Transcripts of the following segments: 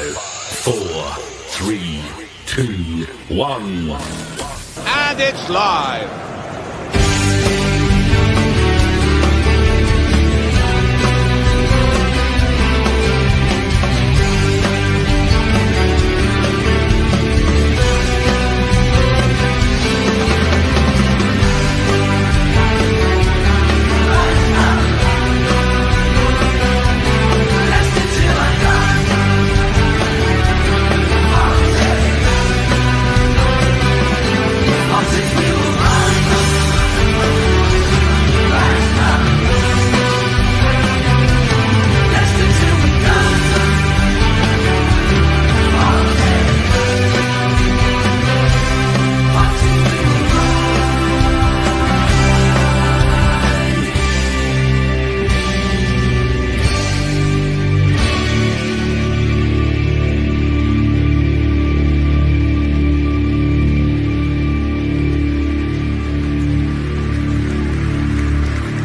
5, 4, 3, 2, 1. And it's live.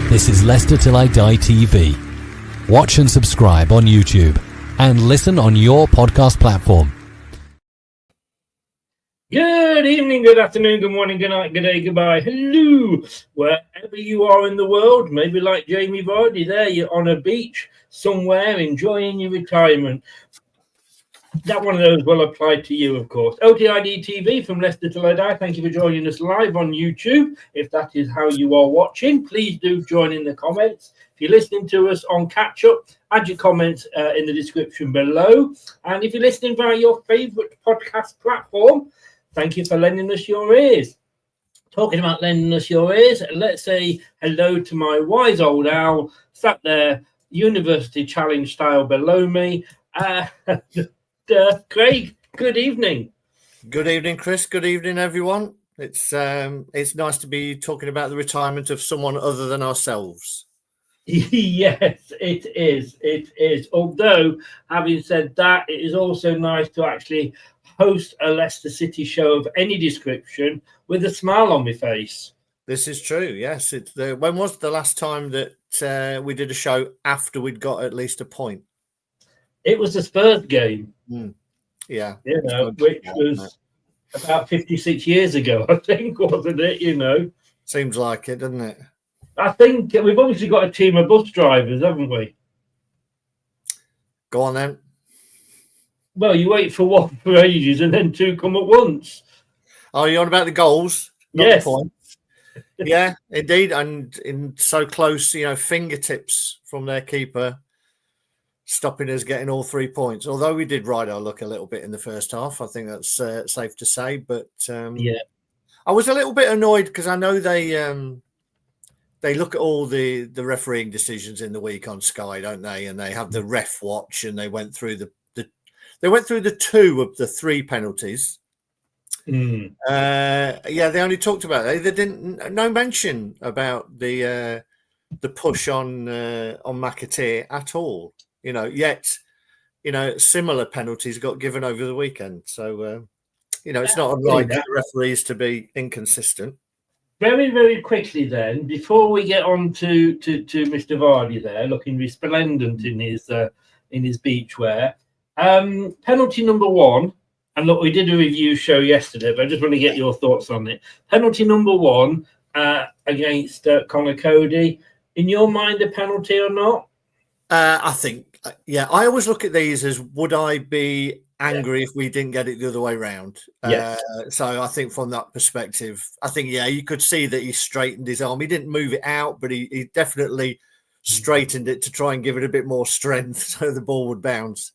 This is Leicester Till I Die TV. Watch and subscribe on YouTube and listen on your podcast platform. Good evening, good afternoon, good morning, good night, good day, goodbye, hello, wherever you are in the world. Maybe like Jamie Vardy there, you're on a beach somewhere enjoying your retirement. That one of those will apply to you, of course. OTID TV from Leicester Till I Die. Thank you for joining us live on YouTube. If that is how you are watching, please do join in the comments. If you're listening to us on catch-up, add your comments in the description below. And if you're listening via your favourite podcast platform, thank you for lending us your ears. Talking about lending us your ears, let's say hello to my wise old owl sat there, University Challenge style below me. Craig, good evening. Good evening, Chris. Good evening, everyone. It's nice to be talking about the retirement of someone other than ourselves. Yes, it is. It is. Although, having said that, it is also nice to actually host a Leicester City show of any description with a smile on my face. This is true. Yes. When was the last time that we did a show after we'd got at least a point? It was the Spurs game. Yeah. You know, which was about 56 years ago, I think, wasn't it? You know, seems like it, doesn't it? I think we've obviously got a team of bus drivers, haven't we? Go on then. Well, you wait for one for ages and then two come at once. Oh, you're on about the goals? Not yes. The points. Yeah, indeed. And in so close, fingertips from their keeper, stopping us getting all 3 points. Although we did ride our luck a little bit in the first half, I think that's safe to say. But yeah, I was a little bit annoyed because I know they look at all the refereeing decisions in the week on Sky, don't they? And they have the ref watch, and they went through the two of the three penalties. They only talked about it. They didn't no mention about the push on McAteer at all. Yet similar penalties got given over the weekend. So it's not unlike the referees to be inconsistent. Very, very quickly then, before we get on to Mr. Vardy there, looking resplendent in his beachwear. Penalty number one, and look, we did a review show yesterday, but I just want to get your thoughts on it. Penalty number one against Connor Cody. In your mind, a penalty or not? I think, I always look at these as, would I be angry if we didn't get it the other way round? Yes. So I think from that perspective, I think, you could see that he straightened his arm. He didn't move it out, but he definitely straightened it to try and give it a bit more strength so the ball would bounce.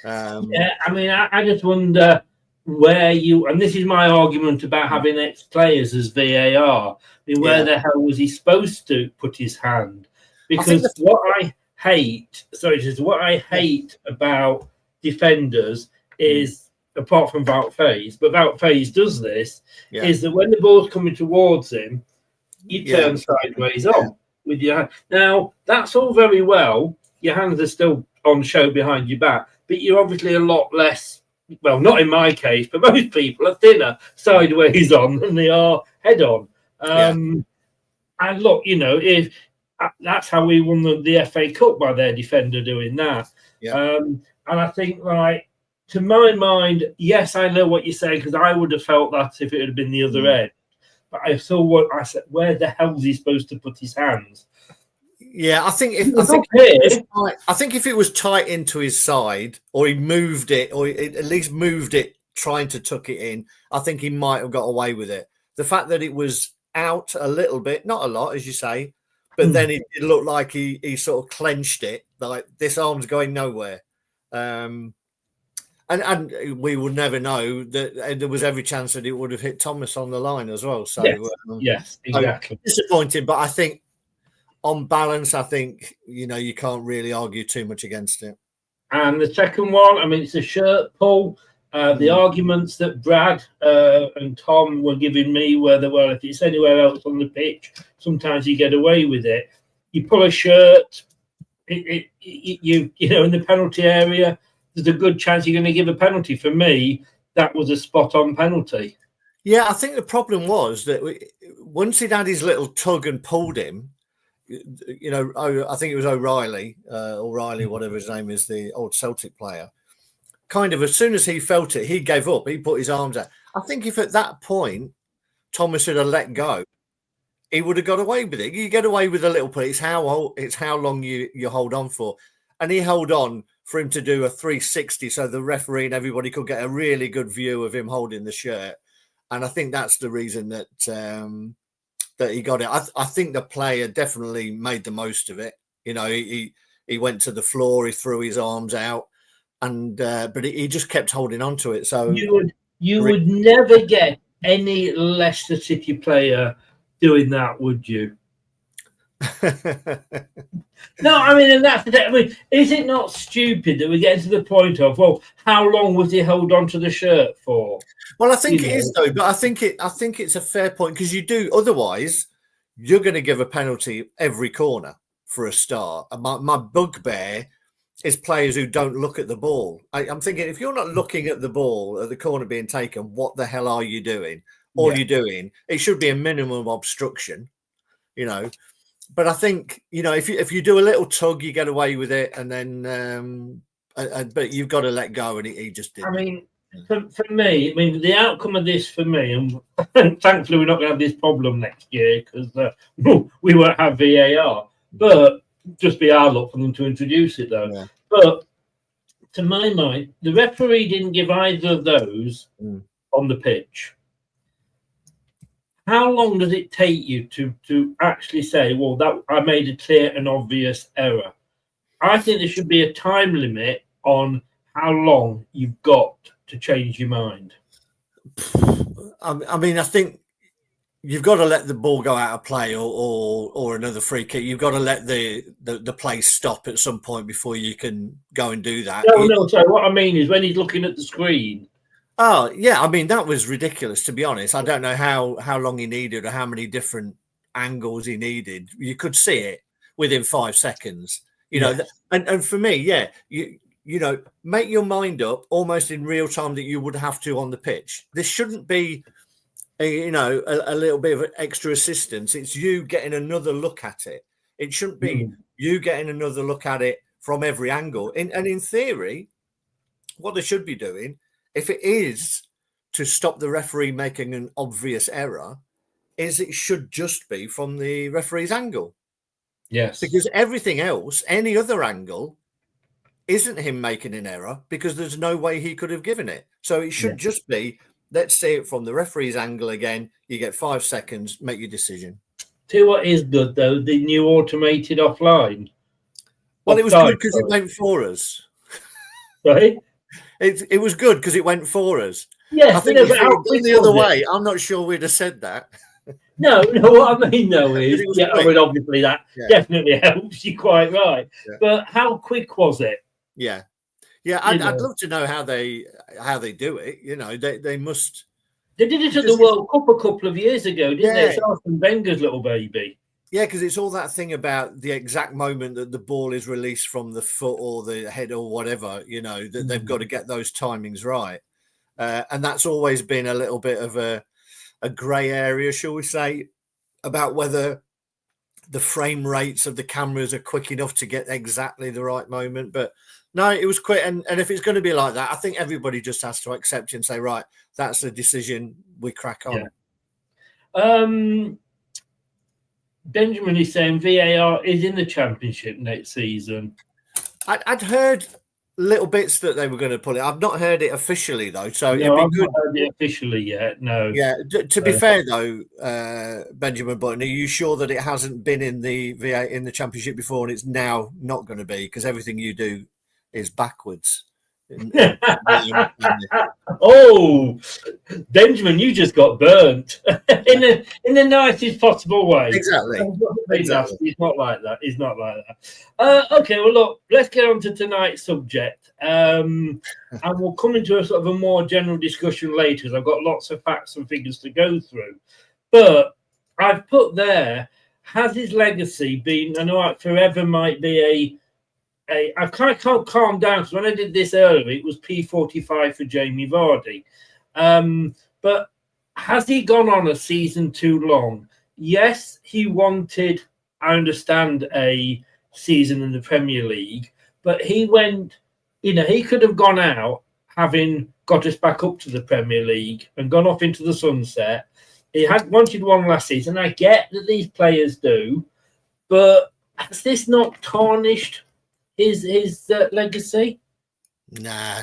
I just wonder where and this is my argument about having ex-players as VAR. Where the hell was he supposed to put his hand? Because what I hate about defenders is, apart from Wout Faes, but Wout Faes does this, is that when the ball's coming towards him, you turn sideways on with your hand. Now, that's all very well. Your hands are still on show behind your back, but you're obviously a lot less, well, not in my case, but most people are thinner sideways on than they are head on. And look, if that's how we won the FA Cup, by their defender doing that. And I think, to my mind, yes, I know what you're saying, because I would have felt that if it had been the other end. But I saw what I said. Where the hell is he supposed to put his hands? Yeah, I think if it was tight into his side, or he moved it, or he at least moved it, trying to tuck it in, I think he might have got away with it. The fact that it was out a little bit, not a lot, as you say, but then it looked like he sort of clenched it, like this arm's going nowhere. And we would never know that there was every chance that it would have hit Thomas on the line as well. So yes, exactly. Disappointing, but I think on balance, I think you can't really argue too much against it. And the second one, I mean, it's a shirt pull. The arguments that Brad and Tom were giving me were that, well, if it's anywhere else on the pitch, sometimes you get away with it. You pull a shirt, you in the penalty area, there's a good chance you're going to give a penalty. For me, that was a spot-on penalty. Yeah, I think the problem was that once he'd had his little tug and pulled him, I think it was O'Reilly, whatever his name is, the old Celtic player, kind of as soon as he felt it, he gave up. He put his arms out. I think if at that point Thomas had let go, he would have got away with it. You get away with a little pull. It's how long you hold on for. And he held on for him to do a 360 so the referee and everybody could get a really good view of him holding the shirt. And I think that's the reason that he got it. I think the player definitely made the most of it. He went to the floor, he threw his arms out, and but he just kept holding on to it. So you would never get any Leicester City player doing that, would you? No, I mean, and that's the thing. I mean, is it not stupid that we get to the point of, well, how long was he held on to the shirt for? Well, I think it is though, but I think it's a fair point, because you do, otherwise you're going to give a penalty every corner for a start. And my bugbear is players who don't look at the ball. I'm thinking, if you're not looking at the ball at the corner being taken, what the hell are you doing? All you're doing, it should be a minimum obstruction, But I think, if you do a little tug, you get away with it, and then but you've got to let go, and he just didn't. I mean, for me, the outcome of this for me, and thankfully we're not going to have this problem next year, because we won't have VAR, but just be our luck for them to introduce it, though. Yeah. But to my mind, the referee didn't give either of those on the pitch. How long does it take you to actually say, well, that I made a clear and obvious error? I think there should be a time limit on how long you've got to change your mind. I mean, I think you've got to let the ball go out of play, or another free kick. You've got to let the play stop at some point before you can go and do that. No. So what I mean is, when he's looking at the screen. Oh, yeah. I mean, that was ridiculous, to be honest. I don't know how long he needed or how many different angles he needed. You could see it within 5 seconds, and for me, make your mind up almost in real time that you would have to on the pitch. This shouldn't be, a little bit of extra assistance. It's you getting another look at it. It shouldn't be you getting another look at it from every angle. And in theory, what they should be doing, if it is to stop the referee making an obvious error, is it should just be from the referee's angle. Yes. Because everything else, any other angle, isn't him making an error, because there's no way he could have given it. So it should just be, let's see it from the referee's angle again. You get 5 seconds, make your decision. Tell you what is good, though, the new automated offline. Well, it was good because it went for us. Right? It was good because it went for us. Yes, I think if it had gone the other way, I'm not sure we'd have said that. No, what I mean, though, is, obviously that definitely helps. You're quite right. Yeah. But how quick was it? Yeah. I'd love to know how they do it. They must. They did it at the World Cup a couple of years ago, didn't they? It's Arsene Wenger's little baby. Yeah, because it's all that thing about the exact moment that the ball is released from the foot or the head or whatever, that they've got to get those timings right. And that's always been a little bit of a grey area, shall we say, about whether the frame rates of the cameras are quick enough to get exactly the right moment. But no, it was quick. And if it's going to be like that, I think everybody just has to accept it and say, right, that's the decision. We crack on. Yeah. Benjamin is saying VAR is in the Championship next season. I'd heard little bits that they were going to pull it. I've not heard it officially though, so No, it'd be good. Not heard it officially yet. No. Yeah. To be fair though, Benjamin Button, are you sure that it hasn't been in the Championship before and it's now not going to be, because everything you do is backwards? Oh, Benjamin, you just got burnt in the nicest possible way. Exactly. He's not like that. He's not like that. Okay, well, look, let's get on to tonight's subject, and we'll come into a sort of a more general discussion later, because I've got lots of facts and figures to go through. But I've put there, has his legacy been? I know forever might be I can't calm down, because when I did this earlier, it was P45 for Jamie Vardy. But has he gone on a season too long? Yes, he wanted, I understand, a season in the Premier League, but he went, he could have gone out having got us back up to the Premier League and gone off into the sunset. He had wanted one last season. I get that these players do, but has this not tarnished his legacy? Nah,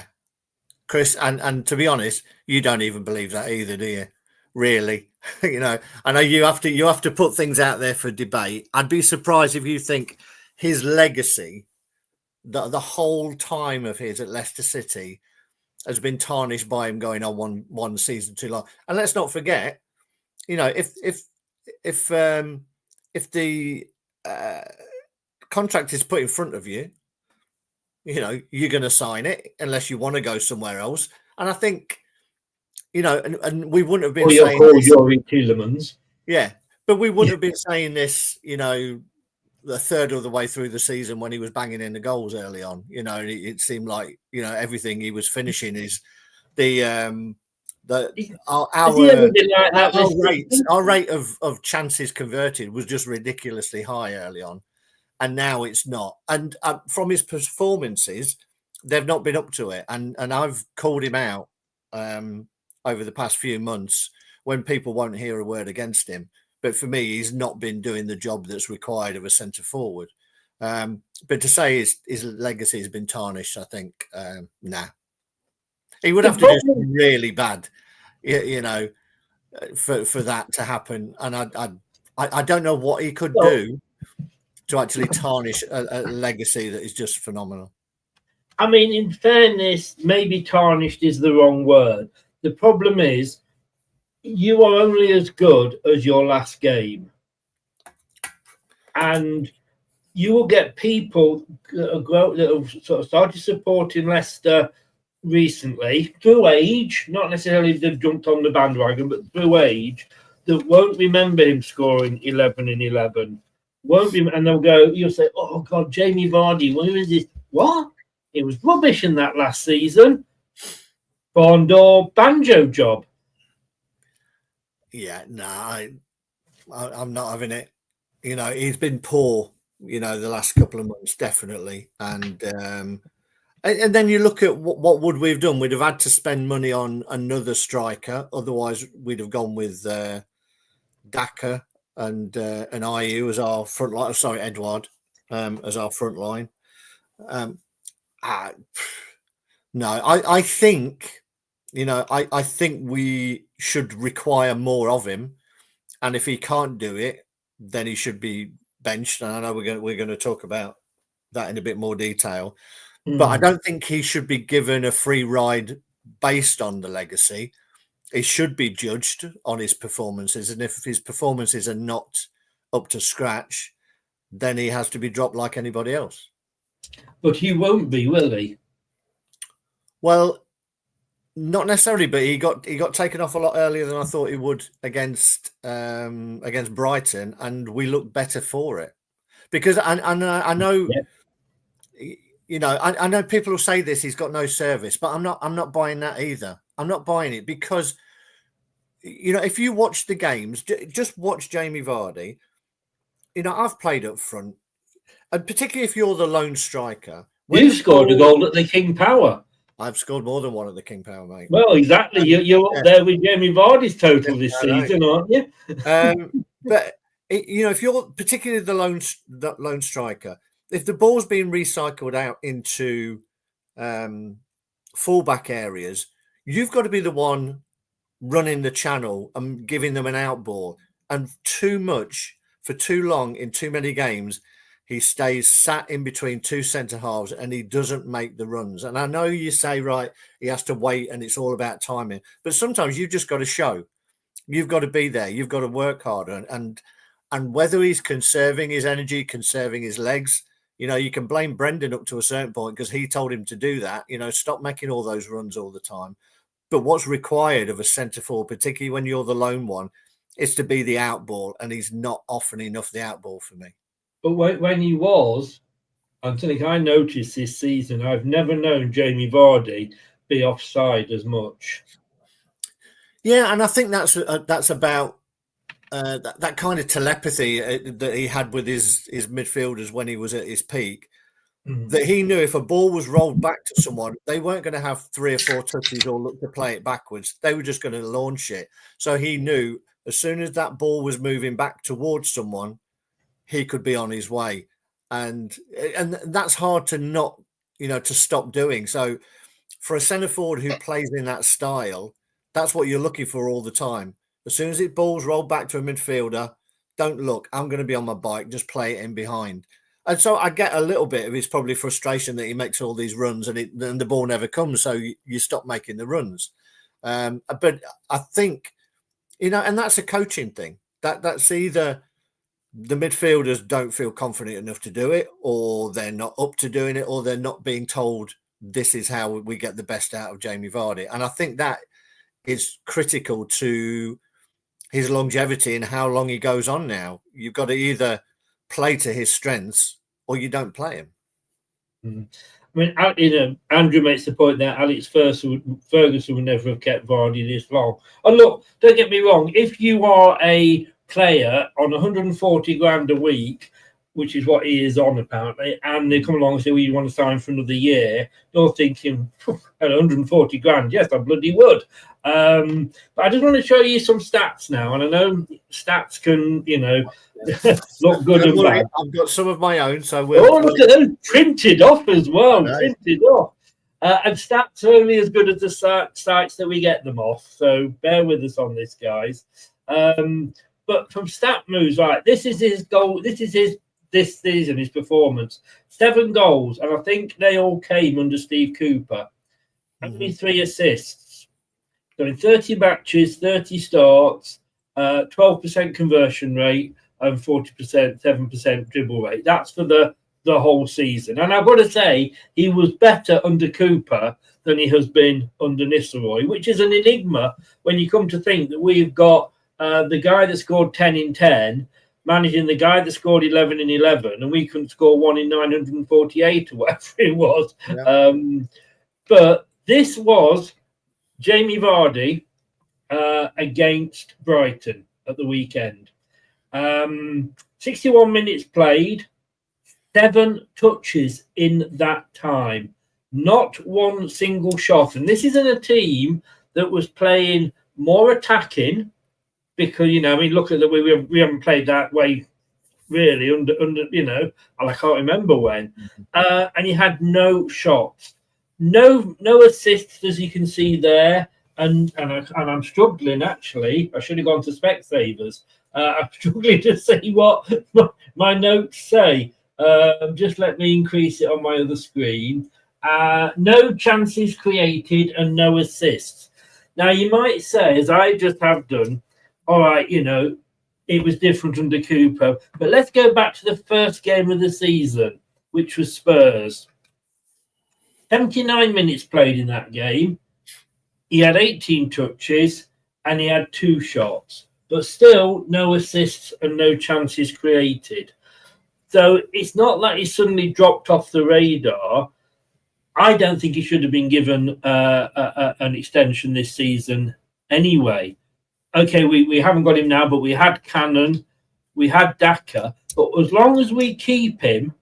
Chris, and to be honest, you don't even believe that either, do you? Really? I know you have to put things out there for debate. I'd be surprised if you think his legacy, the whole time of his at Leicester City, has been tarnished by him going on one season too long. And let's not forget, if the contract is put in front of you, you're going to sign it unless you want to go somewhere else. And I think, and we wouldn't have been saying this, Tielemans. Yeah, but we wouldn't have been saying this, the third of the way through the season when he was banging in the goals early on. It seemed like, everything he was finishing is our rate of chances converted was just ridiculously high early on. And now it's not. And from his performances, they've not been up to it. And I've called him out over the past few months when people won't hear a word against him. But for me, he's not been doing the job that's required of a centre forward. But to say his legacy has been tarnished, I think, nah. He would have to do something really bad, for that to happen. And I don't know what he could do to actually tarnish a legacy that is just phenomenal. I mean, in fairness, maybe tarnished is the wrong word. The problem is you are only as good as your last game. And you will get people that have sort of started supporting Leicester recently through age, not necessarily they've jumped on the bandwagon, but through age, that won't remember him scoring 11 in 11. Won't be, and they'll go, you'll say, oh God, Jamie Vardy, where is this? What? It was rubbish in that last season. Bond or banjo job. Yeah, I'm not having it. He's been poor, the last couple of months, definitely. And then you look at what would we have done? We'd have had to spend money on another striker. Otherwise, we'd have gone with Daka and IU as our front line. Sorry, Edouard as our front line. No, I think, I think we should require more of him, and if he can't do it, then he should be benched. And I know we're going to talk about that in a bit more detail, but I don't think he should be given a free ride based on the legacy. He should be judged on his performances, and if his performances are not up to scratch, then he has to be dropped like anybody else. But he won't be, will he? Well, not necessarily, but he got taken off a lot earlier than I thought he would against Brighton, and we looked better for it. Because I know, I know people will say this, he's got no service, but I'm not buying that either. I'm not buying it because, if you watch the games, just watch Jamie Vardy. I've played up front, and particularly if you're the lone striker. You scored a goal at the King Power. I've scored more than one at the King Power, mate. Well, exactly. You're up there with Jamie Vardy's total this season, aren't you? But if you're particularly the lone striker, if the ball's being recycled out into fullback areas, you've got to be the one running the channel and giving them an out ball. And for too long in too many games, he stays sat in between two centre halves and he doesn't make the runs. And I know you say, right, he has to wait and it's all about timing. But sometimes you've just got to show. You've got to be there. You've got to work harder. And whether he's conserving his energy, conserving his legs, you can blame Brendan up to a certain point because he told him to do that. Stop making all those runs all the time. But what's required of a centre forward, particularly when you're the lone one, is to be the out ball. And he's not often enough the out ball for me. But when he was, I think I noticed this season, I've never known Jamie Vardy be offside as much. Yeah, and I think that's about that kind of telepathy that he had with his midfielders when he was at his peak. That he knew if a ball was rolled back to someone, they weren't going to have 3 or 4 touches or look to play it backwards. They were just going to launch it. So he knew as soon as that ball was moving back towards someone, he could be on his way. And that's hard to not, to stop doing. So for a centre forward who plays in that style, that's what you're looking for all the time. As soon as it ball's rolled back to a midfielder, don't look. I'm going to be on my bike. Just play it in behind. And so I get a little bit of his probably frustration that he makes all these runs and the ball never comes. So you stop making the runs. But I think, and that's a coaching thing. That's either the midfielders don't feel confident enough to do it, or they're not up to doing it, or they're not being told this is how we get the best out of Jamie Vardy. And I think that is critical to his longevity and how long he goes on now. You've got to either play to his strengths or you don't play him. I mean, Andrew makes the point that Alex Ferguson would never have kept Vardy this long. And look, don't get me wrong, if you are a player on 140 grand a week, which is what he is on apparently, and they come along and say, well, you want to sign for another year, you're thinking, at 140 grand, yes, I bloody would. But I just want to show you some stats now, and I know stats can, look good and bad. I've got some of my own, so look at those printed off as well, printed off. And stats are only as good as the sites that we get them off, so bear with us on this, guys. But from stat moves, right, this is his goal. This is this season, his performance. 7 goals, and I think they all came under Steve Cooper. Only 3 assists. So in 30 matches, 30 starts, 12% conversion rate, and 7% dribble rate. That's for the whole season. And I've got to say, he was better under Cooper than he has been under Nistelrooy, which is an enigma when you come to think that we've got the guy that scored 10 in 10 managing the guy that scored 11 in 11, and we couldn't score 1 in 948 or whatever it was. Yeah. But this was Jamie Vardy against Brighton at the weekend. 61 minutes played, 7 touches in that time, not one single shot. And this isn't a team that was playing more attacking, because, look at the way we haven't played that way really under and I can't remember when. And he had no shots, no assists, as you can see there. And I'm struggling, actually. I should have gone to Specsavers. I'm struggling to see what my notes say. Just let me increase it on my other screen. No chances created and no assists. Now, you might say, as I just have done, all right, it was different under Cooper. But let's go back to the first game of the season, which was Spurs. 79 minutes played in that game. He had 18 touches and he had 2 shots, but still no assists and no chances created. So it's not like he suddenly dropped off the radar. I don't think he should have been given an extension this season anyway. Okay, we haven't got him now, but we had Cannon, we had Daka. But as long as we keep him,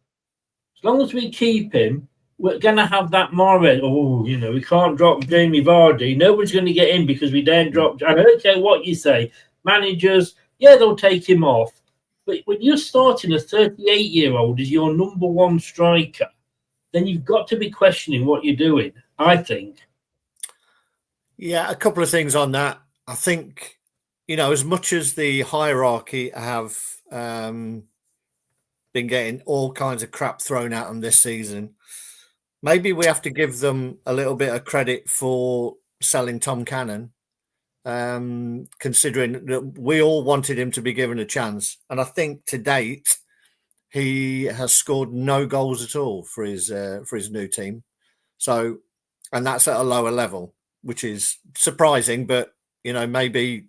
we're going to have that Mahrez. Oh, we can't drop Jamie Vardy. Nobody's going to get in because we don't drop. I don't care what you say. Managers, yeah, they'll take him off. But when you're starting a 38-year-old as your number one striker, then you've got to be questioning what you're doing, I think. Yeah, a couple of things on that. I think, as much as the hierarchy have been getting all kinds of crap thrown at them this season, maybe we have to give them a little bit of credit for selling Tom Cannon, considering that we all wanted him to be given a chance. And I think to date, he has scored no goals at all for his new team. So, and that's at a lower level, which is surprising. But maybe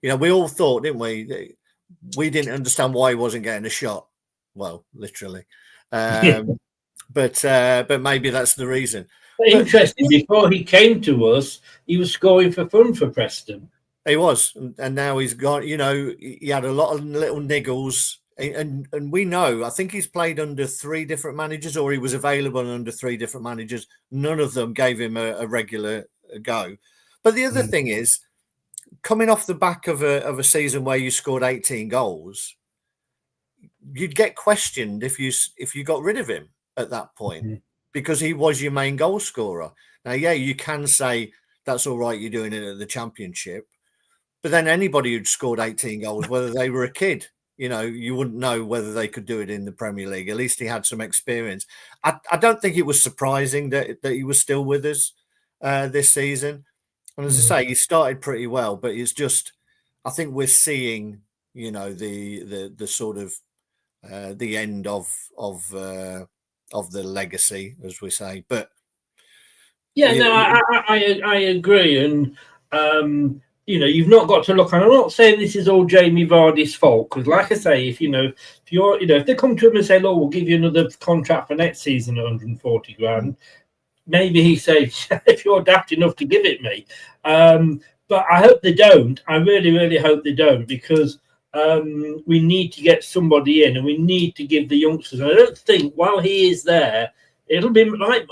we all thought, didn't we? We didn't understand why he wasn't getting a shot. Well, literally. But maybe that's the reason. Interesting. Before he came to us, he was scoring for fun for Preston. He was, and now he's gone. He had a lot of little niggles, and we know. I think he's played under 3 different managers, or he was available under 3 different managers. None of them gave him a regular go. But the other thing is, coming off the back of a season where you scored 18 goals, you'd get questioned if you got rid of him at that point. Because he was your main goal scorer. Now, yeah, you can say that's all right, you're doing it at the Championship. But then anybody who'd scored 18 goals, whether they were a kid, you wouldn't know whether they could do it in the Premier League. At least he had some experience. I don't think it was surprising that he was still with us this season. And as I say, he started pretty well, but it's just, I think we're seeing, the sort of the end of the legacy, as we say. But I agree, and you've not got to look. And I'm not saying this is all Jamie Vardy's fault, because, like I say, if they come to him and say, "Look, we'll give you another contract for next season at 140 grand," maybe he says, "If you're daft enough to give it me," but I hope they don't. I really, really hope they don't, because we need to get somebody in, and we need to give the youngsters. And I don't think while he is there, it'll be like,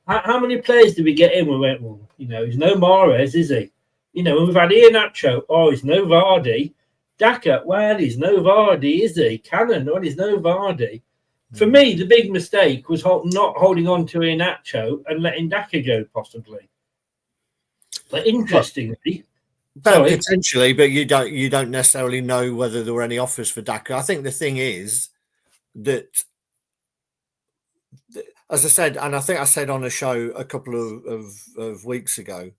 how many players did we get in? We went, well, he's no Mahrez, is he? We've had Iheanacho. Oh, he's no Vardy. Daka, well, he's no Vardy, is he? Cannon, well, he's no Vardy. For me, the big mistake was not holding on to Iheanacho and letting Daka go, possibly. But interestingly. Potentially, but you don't necessarily know whether there were any offers for Daka. I think the thing is that, as I said, and I think I said on a show a couple of weeks ago,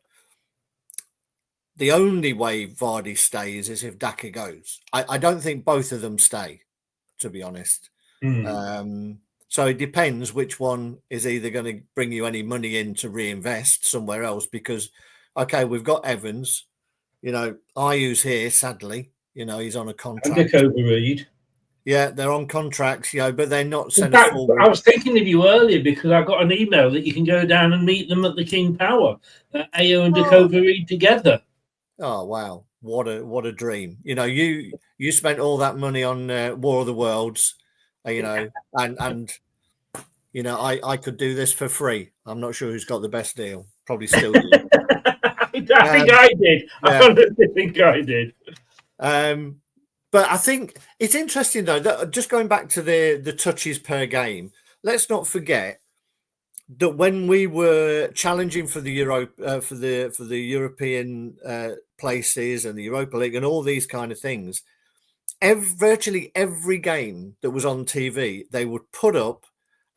the only way Vardy stays is if Daka goes. I don't think both of them stay, to be honest. So it depends which one is either going to bring you any money in to reinvest somewhere else, because, okay, we've got Evans. Ayu's here, sadly. He's on a contract. Reed. Yeah, they're on contracts, but they're not centre forward. I was thinking of you earlier because I got an email that you can go down and meet them at the King Power, Ayo and Dakota Reed together. Oh wow, what a dream! You spent all that money on War of the Worlds, and I could do this for free. I'm not sure who's got the best deal. Probably still you. I think I did. Yeah. I honestly think I did. But I think it's interesting though that just going back to the touches per game, let's not forget that when we were challenging for the for the European places and the Europa League and all these kind of things, virtually every game that was on TV, they would put up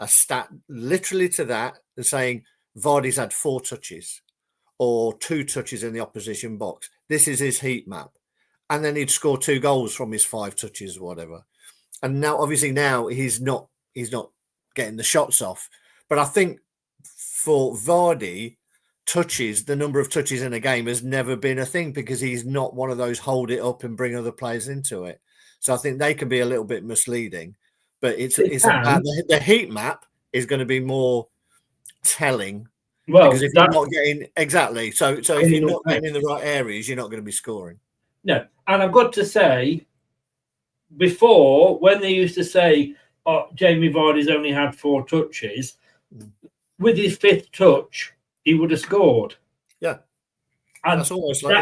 a stat literally to that, saying Vardy's had 4 touches. Or 2 touches in the opposition box. This is his heat map. And then he'd score 2 goals from his 5 touches or whatever. And now, obviously, he's not getting the shots off. But I think for Vardy, the number of touches in a game has never been a thing, because he's not one of those hold it up and bring other players into it. So I think they can be a little bit misleading. But it's about the heat map is going to be more telling. Well, because if you're not getting exactly, so if you're not getting in the right areas, you're not going to be scoring. No, and I've got to say, before, when they used to say, oh, Jamie Vardy's only had 4 touches, with his 5th touch, he would have scored. Yeah. And it's almost what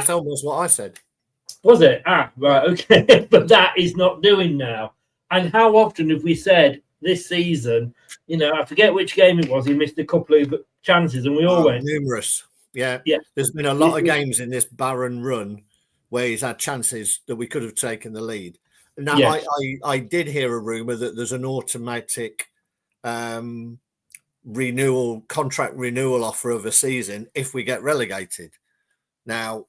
I said. Was it? Ah, right, okay. But that is not doing now. And how often have we said this season, I forget which game it was, he missed a couple of chances and we all went. Numerous. Yeah. Yeah. There's been a lot of games in this barren run where he's had chances that we could have taken the lead. Now, yes. I did hear a rumour that there's an automatic contract renewal offer of a season if we get relegated. Now,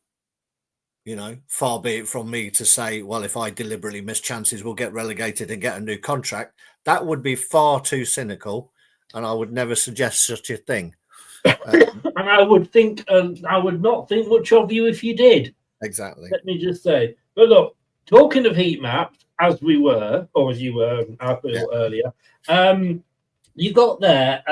far be it from me to say, well, if I deliberately miss chances, we'll get relegated and get a new contract. That would be far too cynical, and I would never suggest such a thing. And I would not think much of you if you did. Exactly. Let me just say. But look, talking of heat maps, as you were earlier, you got there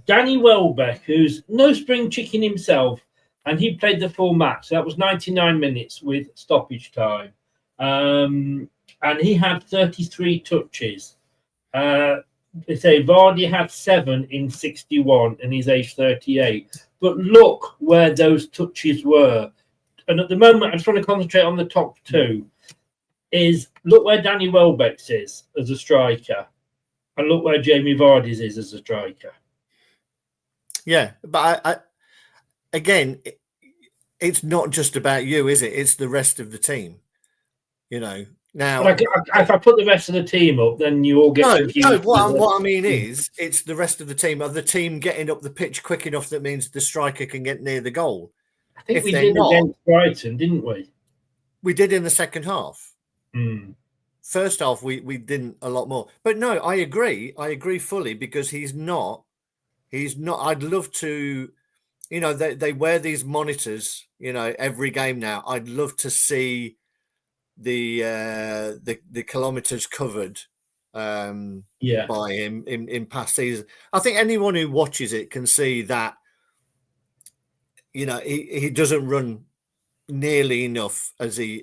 Danny Welbeck, who's no spring chicken himself, and he played the full match. So that was 99 minutes with stoppage time. And he had 33 touches. They say Vardy had 7 in 61, and he's age 38. But look where those touches were. And at the moment, I just want to concentrate on the top 2. Look where Danny Welbeck's is as a striker, and look where Jamie Vardy's is as a striker. Yeah, but again, it's not just about you, is it? It's the rest of the team. Now, if I put the rest of the team up, then you all get confused. No, what I mean is, it's the rest of the team. Are the team getting up the pitch quick enough that means the striker can get near the goal? I think we did against Brighton, didn't we? We did in the second half. First half, we didn't a lot more. But no, I agree fully, because he's not. I'd love to, they wear these monitors, every game now. I'd love to see the kilometers covered by him in past seasons. I think anyone who watches it can see that he doesn't run nearly enough as a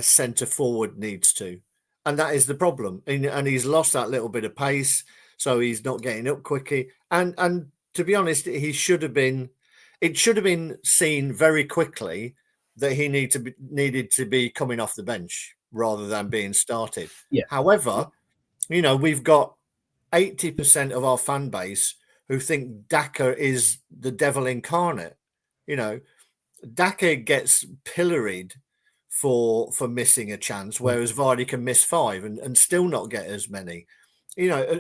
centre forward needs to, and that is the problem. And he's lost that little bit of pace, so he's not getting up quickly. And to be honest, it should have been seen very quickly that he needed to be coming off the bench rather than being started. Yeah. However, we've got 80% of our fan base who think Daka is the devil incarnate. Daka gets pilloried for missing a chance, whereas Vardy can miss 5 and still not get as many.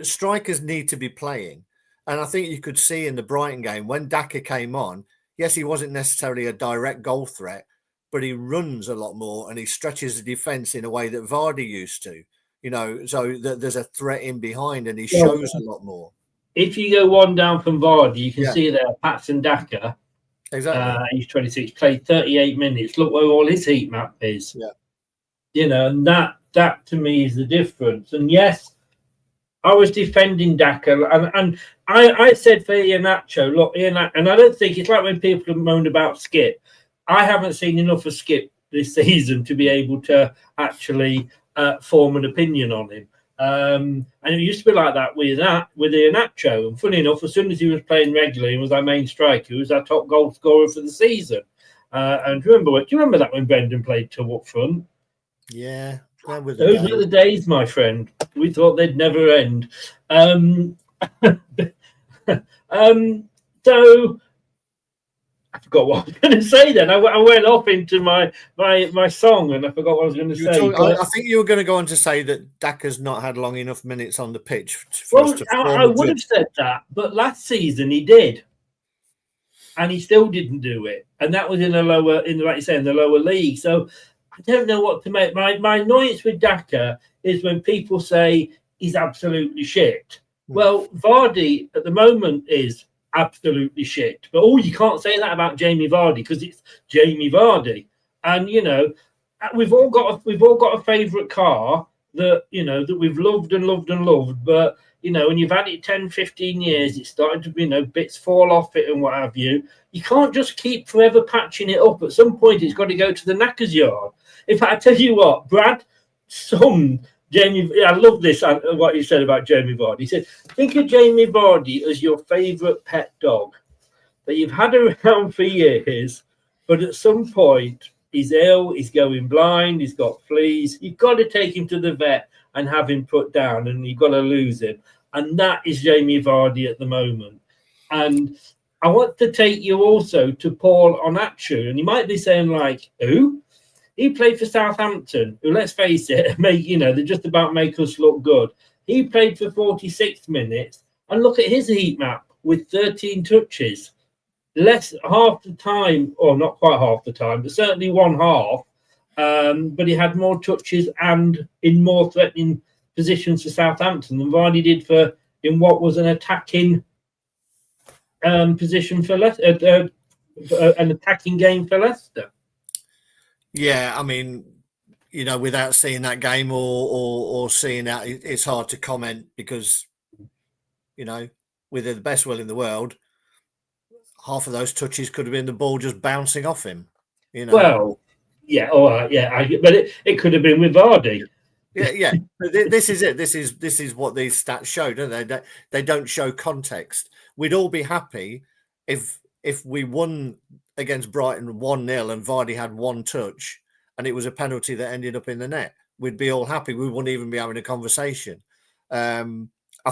Strikers need to be playing. And I think you could see in the Brighton game when Daka came on, yes, he wasn't necessarily a direct goal threat, but he runs a lot more and he stretches the defence in a way that Vardy used to, so that there's a threat in behind and he shows a lot more. If you go one down from Vardy, you can see there Patson Daka. Exactly. He's 26, played 38 minutes. Look where all his heat map is. Yeah. And that to me is the difference. And yes, I was defending Daka, and I said for Iheanacho, look, and I don't think it's like when people moan about Skip. I haven't seen enough of Skip this season to be able to actually form an opinion on him. And it used to be like that with Iheanacho. And funny enough, as soon as he was playing regularly and was our main striker, he was our top goal scorer for the season. And do you remember that when Brendan played 2 up front? Yeah. Those were the days, my friend. We thought they'd never end. So I forgot what I was going to say then. I went off into my song and I forgot what I was going to say. I think you were going to go on to say that Daka's not had long enough minutes on the pitch. I would have said that, but last season he did. And he still didn't do it. And that was in the lower league. So I don't know what to make. My annoyance with Daka is when people say he's absolutely shit. Well, Vardy at the moment is absolutely shit. But you can't say that about Jamie Vardy because it's Jamie Vardy. And we've all got a favourite car that that we've loved and loved and loved. But when you've had it 10, 15 years, it's starting to bits fall off it and what have you. You can't just keep forever patching it up. At some point, it's got to go to the knacker's yard. In fact, I tell you what, Brad, I love this, what he said about Jamie Vardy. He said, think of Jamie Vardy as your favourite pet dog that you've had around for years, but at some point he's ill, he's going blind, he's got fleas. You've got to take him to the vet and have him put down, and you've got to lose him. And that is Jamie Vardy at the moment. And I want to take you also to Paul Onachu, and you might be saying, like, who? He played for Southampton, who, let's face it, they just about make us look good. He played for 46 minutes, and look at his heat map with 13 touches. Less half the time, or not quite half the time, but certainly one half. But he had more touches and in more threatening positions for Southampton than Vardy did in what was an attacking position for Leicester, an attacking game for Leicester. Yeah, I mean, without seeing that game or seeing that, it's hard to comment because, with the best will in the world, half of those touches could have been the ball just bouncing off him. Well, yeah, all right, yeah, but it could have been with Vardy. Yeah. This is it. This is what these stats show, don't they? They don't show context. We'd all be happy if we won against Brighton 1-0 and Vardy had one touch and it was a penalty that ended up in the net. We'd be all happy. We wouldn't even be having a conversation. I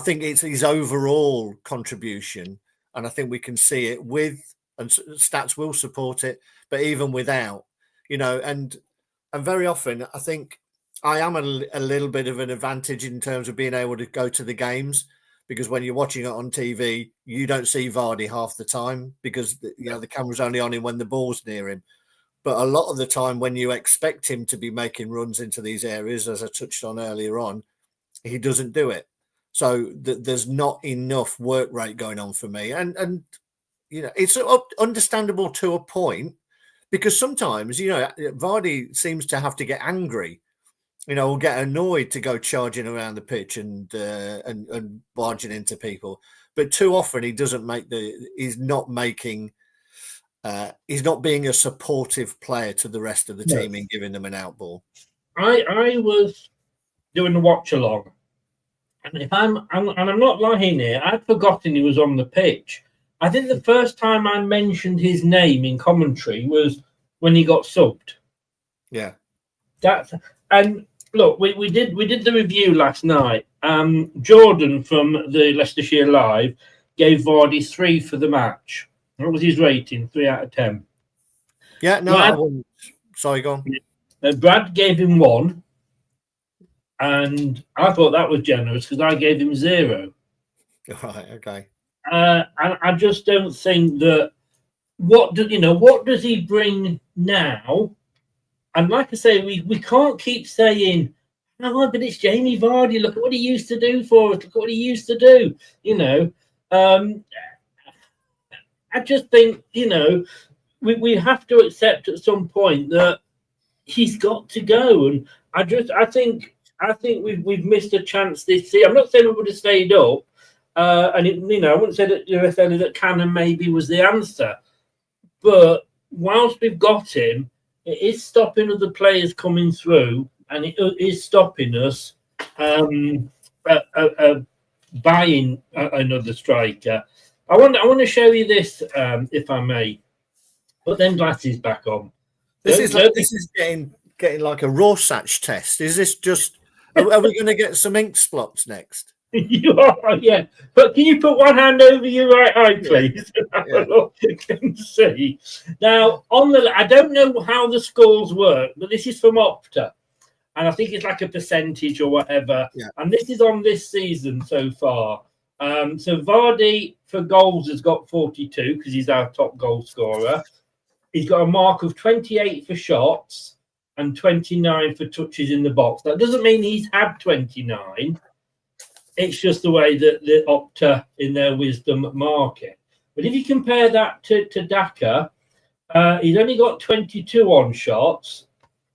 think it's his overall contribution, and I think we can see it with, and stats will support it, but even without, and very often I think I am a little bit of an advantage in terms of being able to go to the games, because when you're watching it on TV, you don't see Vardy half the time because the camera's only on him when the ball's near him. But a lot of the time when you expect him to be making runs into these areas, as I touched on earlier on, he doesn't do it. So there's not enough work rate going on for me. And it's understandable to a point, because sometimes, Vardy seems to have to get angry, or get annoyed to go charging around the pitch and barging into people. But too often he doesn't he's not being a supportive player to the rest of the team and giving them an out ball. I was doing a watch along, and I'm not lying here, I'd forgotten he was on the pitch. I think the first time I mentioned his name in commentary was when he got subbed. Yeah. And look, we did the review last night. Jordan from the Leicestershire Live gave Vardy 3 for the match. What was his rating? 3 out of 10. Yeah, no, sorry, go on. Brad gave him 1, and I thought that was generous because I gave him 0. Right, okay. And I just don't think that. What does he bring now? And like I say, we can't keep saying, no, but it's Jamie Vardy. Look at what he used to do for us. Look at what he used to do. I just think, we have to accept at some point that he's got to go. And I think we've missed a chance this year. I'm not saying we would have stayed up. I wouldn't say that necessarily that Cannon maybe was the answer. But whilst we've got him, it is stopping other players coming through, and it is stopping us buying another striker. I want to show you this, if I may. Put them glasses back on. This is getting like a Rorschach test. Is this just? Are we going to get some ink spots next? You are, yeah. But can you put one hand over your right eye, please? Yeah. You can see. Now, I don't know how the scores work, but this is from Opta. And I think it's like a percentage or whatever. Yeah. And this is on this season so far. So Vardy for goals has got 42 because he's our top goal scorer. He's got a mark of 28 for shots and 29 for touches in the box. That doesn't mean he's had 29. It's just the way that the Opta, in their wisdom, mark it. But if you compare that to Daka, he's only got 22 on shots.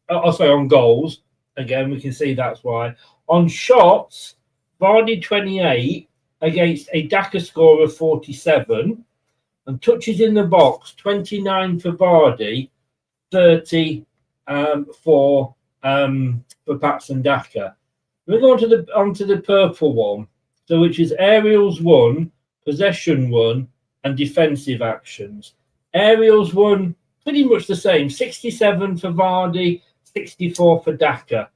On goals. Again, we can see that's why. On shots, Vardy 28 against a Daka score of 47. And touches in the box, 29 for Vardy, 30 for for Patson Daka. We're going onto the purple one, so which is aerials 1, possession 1, and defensive actions. Aerials 1, pretty much the same, 67 for Vardy, 64 for Daka.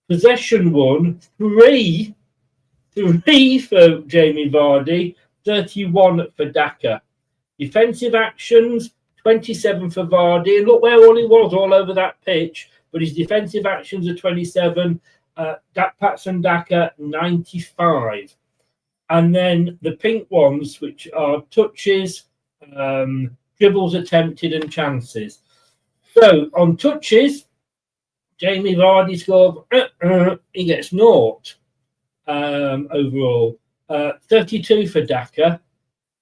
Possession 1, 3 for Jamie Vardy, 31 for Daka. Defensive actions, 27 for Vardy. And look where all he was, all over that pitch. But his defensive actions are 27. Patson Daka, 95. And then the pink ones, which are touches, dribbles attempted, and chances. So on touches, Jamie Vardy scored, he gets 0 overall. 32 for Daka.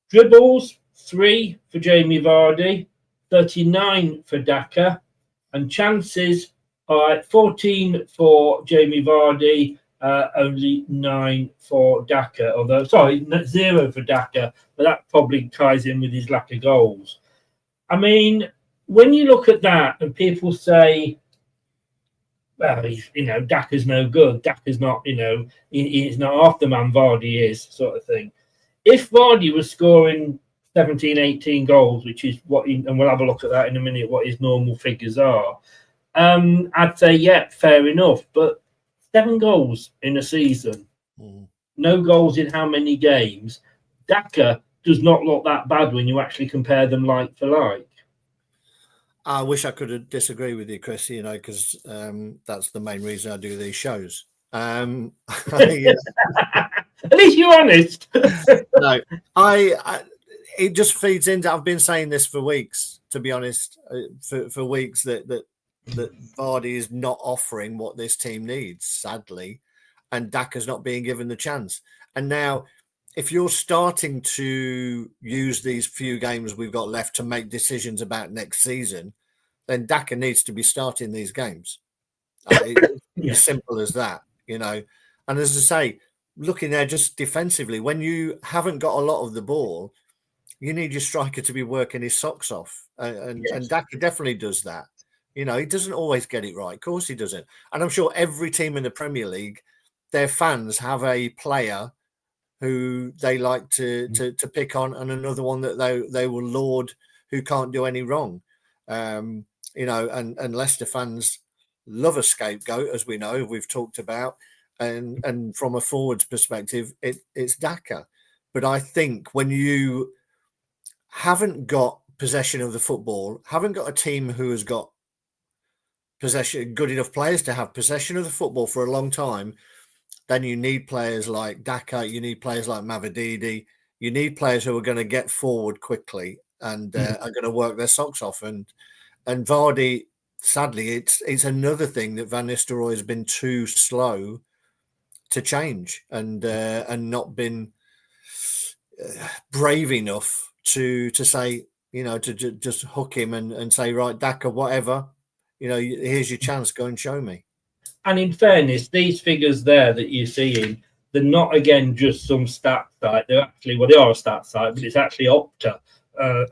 Dribbles, 3 for Jamie Vardy, 39 for Daka. And chances are 14 for Jamie Vardy, only 9 for Daka. Although, sorry, 0 for Daka, but that probably ties in with his lack of goals. I mean, when you look at that and people say, well, Daka's no good. Daka's not, he's not half the man Vardy is, sort of thing. If Vardy was scoring 17, 18 goals, which is what, and we'll have a look at that in a minute, what his normal figures are, I'd say, yeah, fair enough. But 7 goals in a season, no goals in how many games? Daka does not look that bad when you actually compare them like for like. I wish I could disagree with you, Chris, because that's the main reason I do these shows. At least you're honest. No, it just feeds into, I've been saying this for weeks, to be honest, for weeks that Vardy is not offering what this team needs, sadly, and Daka's not being given the chance. And now, if you're starting to use these few games we've got left to make decisions about next season, then Daka needs to be starting these games. As simple as that, And as I say, looking there just defensively, when you haven't got a lot of the ball, you need your striker to be working his socks off. And Daka definitely does that. He doesn't always get it right. Of course he doesn't. And I'm sure every team in the Premier League, their fans have a player who they like to pick on, and another one that they will laud who can't do any wrong. And Leicester fans love a scapegoat, as we know, we've talked about. And from a forwards perspective, it's Daka. But I think when you haven't got possession of the football, haven't got a team who has got possession, good enough players to have possession of the football for a long time, then you need players like Daka, you need players like Mavididi, you need players who are going to get forward quickly and are going to work their socks off. And Vardy, sadly, it's another thing that Van Nistelrooy has been too slow to change and not been brave enough to say, to just hook him and say, right, Daka, whatever, here's your chance, go and show me. And in fairness, these figures there that you're seeing, they're not, again, just some stat site. They're actually, they are a stat site, but it's actually Opta.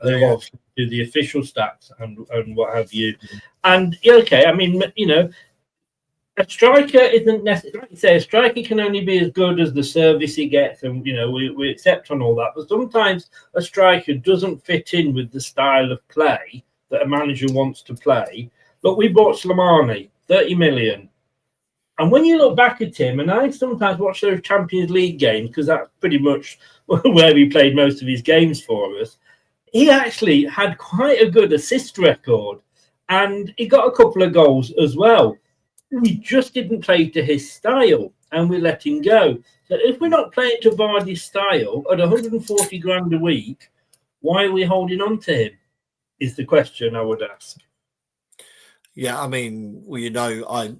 Who do the official stats and what have you. And, okay, I mean, a striker isn't necessarily, like you say, a striker can only be as good as the service he gets, and, we accept on all that. But sometimes a striker doesn't fit in with the style of play that a manager wants to play. Look, we bought Slimani, 30 million. And when you look back at him, and I sometimes watch those Champions League games, because that's pretty much where he played most of his games for us, he actually had quite a good assist record. And he got a couple of goals as well. We just didn't play to his style, and we let him go. So if we're not playing to Vardy's style at 140 grand a week, why are we holding on to him? Is the question I would ask. Yeah, I mean, well,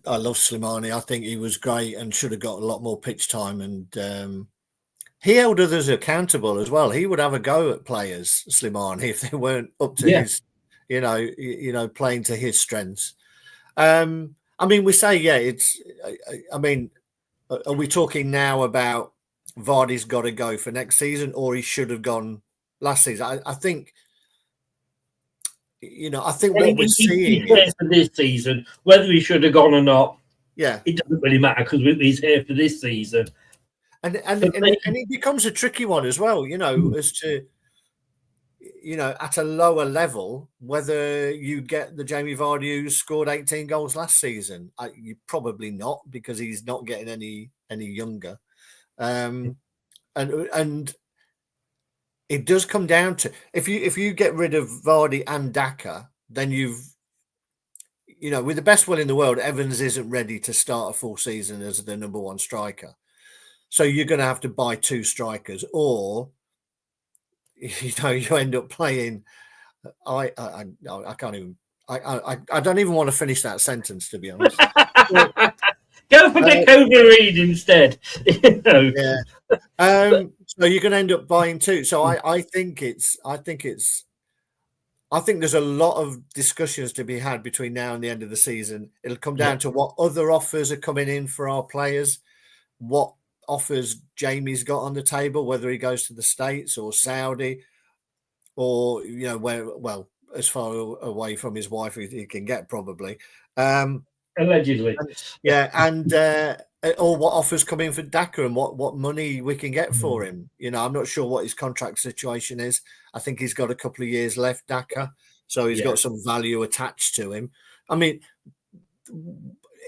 I love Slimani. I think he was great and should have got a lot more pitch time. And he held others accountable as well. He would have a go at players, Slimani, if they weren't up to his, playing to his strengths. I mean, we say, are we talking now about Vardy's got to go for next season, or he should have gone last season? I think. I think what we're seeing is for this season, whether he should have gone or not, Yeah, it doesn't really matter because he's here for this season. and it becomes a tricky one as well, as to, at a lower level, whether you get the Jamie Vardy who scored 18 goals last season. You probably not, because he's not getting any younger. And it does come down to, if you get rid of Vardy and Daka, then with the best will in the world, Evans isn't ready to start a full season as the number one striker. So you're going to have to buy two strikers, or you end up playing. I can't even. I don't even want to finish that sentence, to be honest. Go for Decova Reed instead. Yeah. So you're going to end up buying two. So I think there's a lot of discussions to be had between now and the end of the season. It'll come down to what other offers are coming in for our players, what offers Jamie's got on the table, whether he goes to the States or Saudi, or as far away from his wife as he can get, probably. Allegedly. And or what offers come in for Daka and what money we can get for him. I'm not sure what his contract situation is. I think he's got a couple of years left, Daka, so he's got some value attached to him. I mean,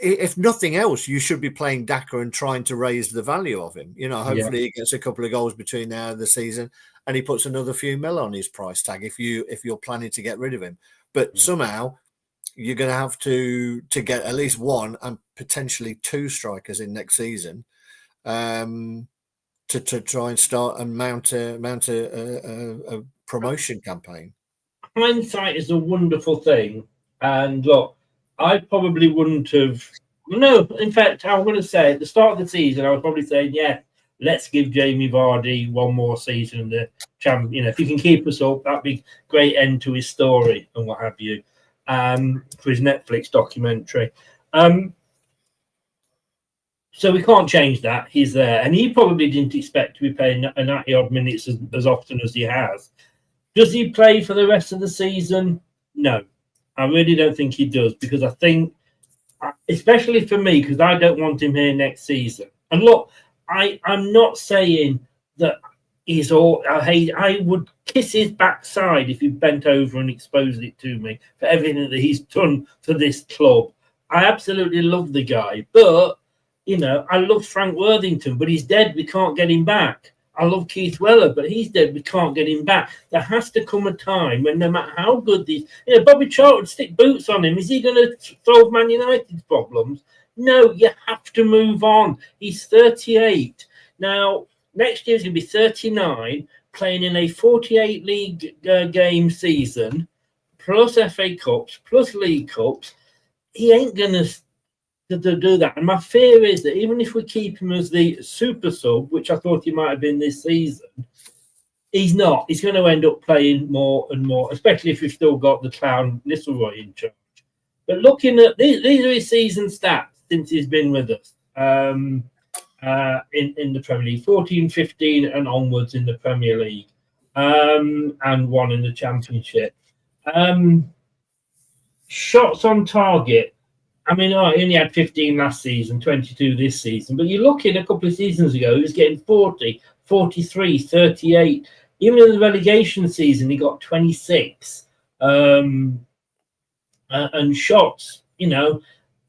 if nothing else, you should be playing Daka and trying to raise the value of him. Hopefully he gets a couple of goals between now and the season, and he puts another few mil on his price tag if you're planning to get rid of him. But somehow you're going to have to get at least one and potentially two strikers in next season, to try and start and mount a promotion campaign. Hindsight is a wonderful thing, and look, I probably wouldn't have. No, in fact, I'm going to say at the start of the season, I was probably saying, let's give Jamie Vardy one more season in the champion. If he can keep us up, that'd be great end to his story and what have you. For his Netflix documentary. So we can't change that. He's there. And he probably didn't expect to be playing 90 odd minutes as often as he has. Does he play for the rest of the season? No. I really don't think he does, because I think, especially for me, because I don't want him here next season. And look, I'm not saying that he's all. I would kiss his backside if he bent over and exposed it to me for everything that he's done for this club. I absolutely love the guy, but I love Frank Worthington, but he's dead. We can't get him back. I love Keith Weller, but he's dead. We can't get him back. There has to come a time when, no matter how good these, Bobby Charlton, stick boots on him. Is he going to solve Man United's problems? No, you have to move on. He's 38 now. Next year's going to be 39, playing in a 48 league game season, plus FA Cups, plus League Cups. He ain't going to do that. And my fear is that even if we keep him as the super sub, which I thought he might have been this season, he's not. He's going to end up playing more and more, especially if we've still got the clown Nistelrooy in charge. But looking at these are his season stats since he's been with us. In the Premier League, 14, 15 and onwards in the Premier League, and one in the Championship. Shots on target. I mean, he only had 15 last season, 22 this season. But you look in a couple of seasons ago, he was getting 40, 43, 38. Even in the relegation season, he got 26. And shots,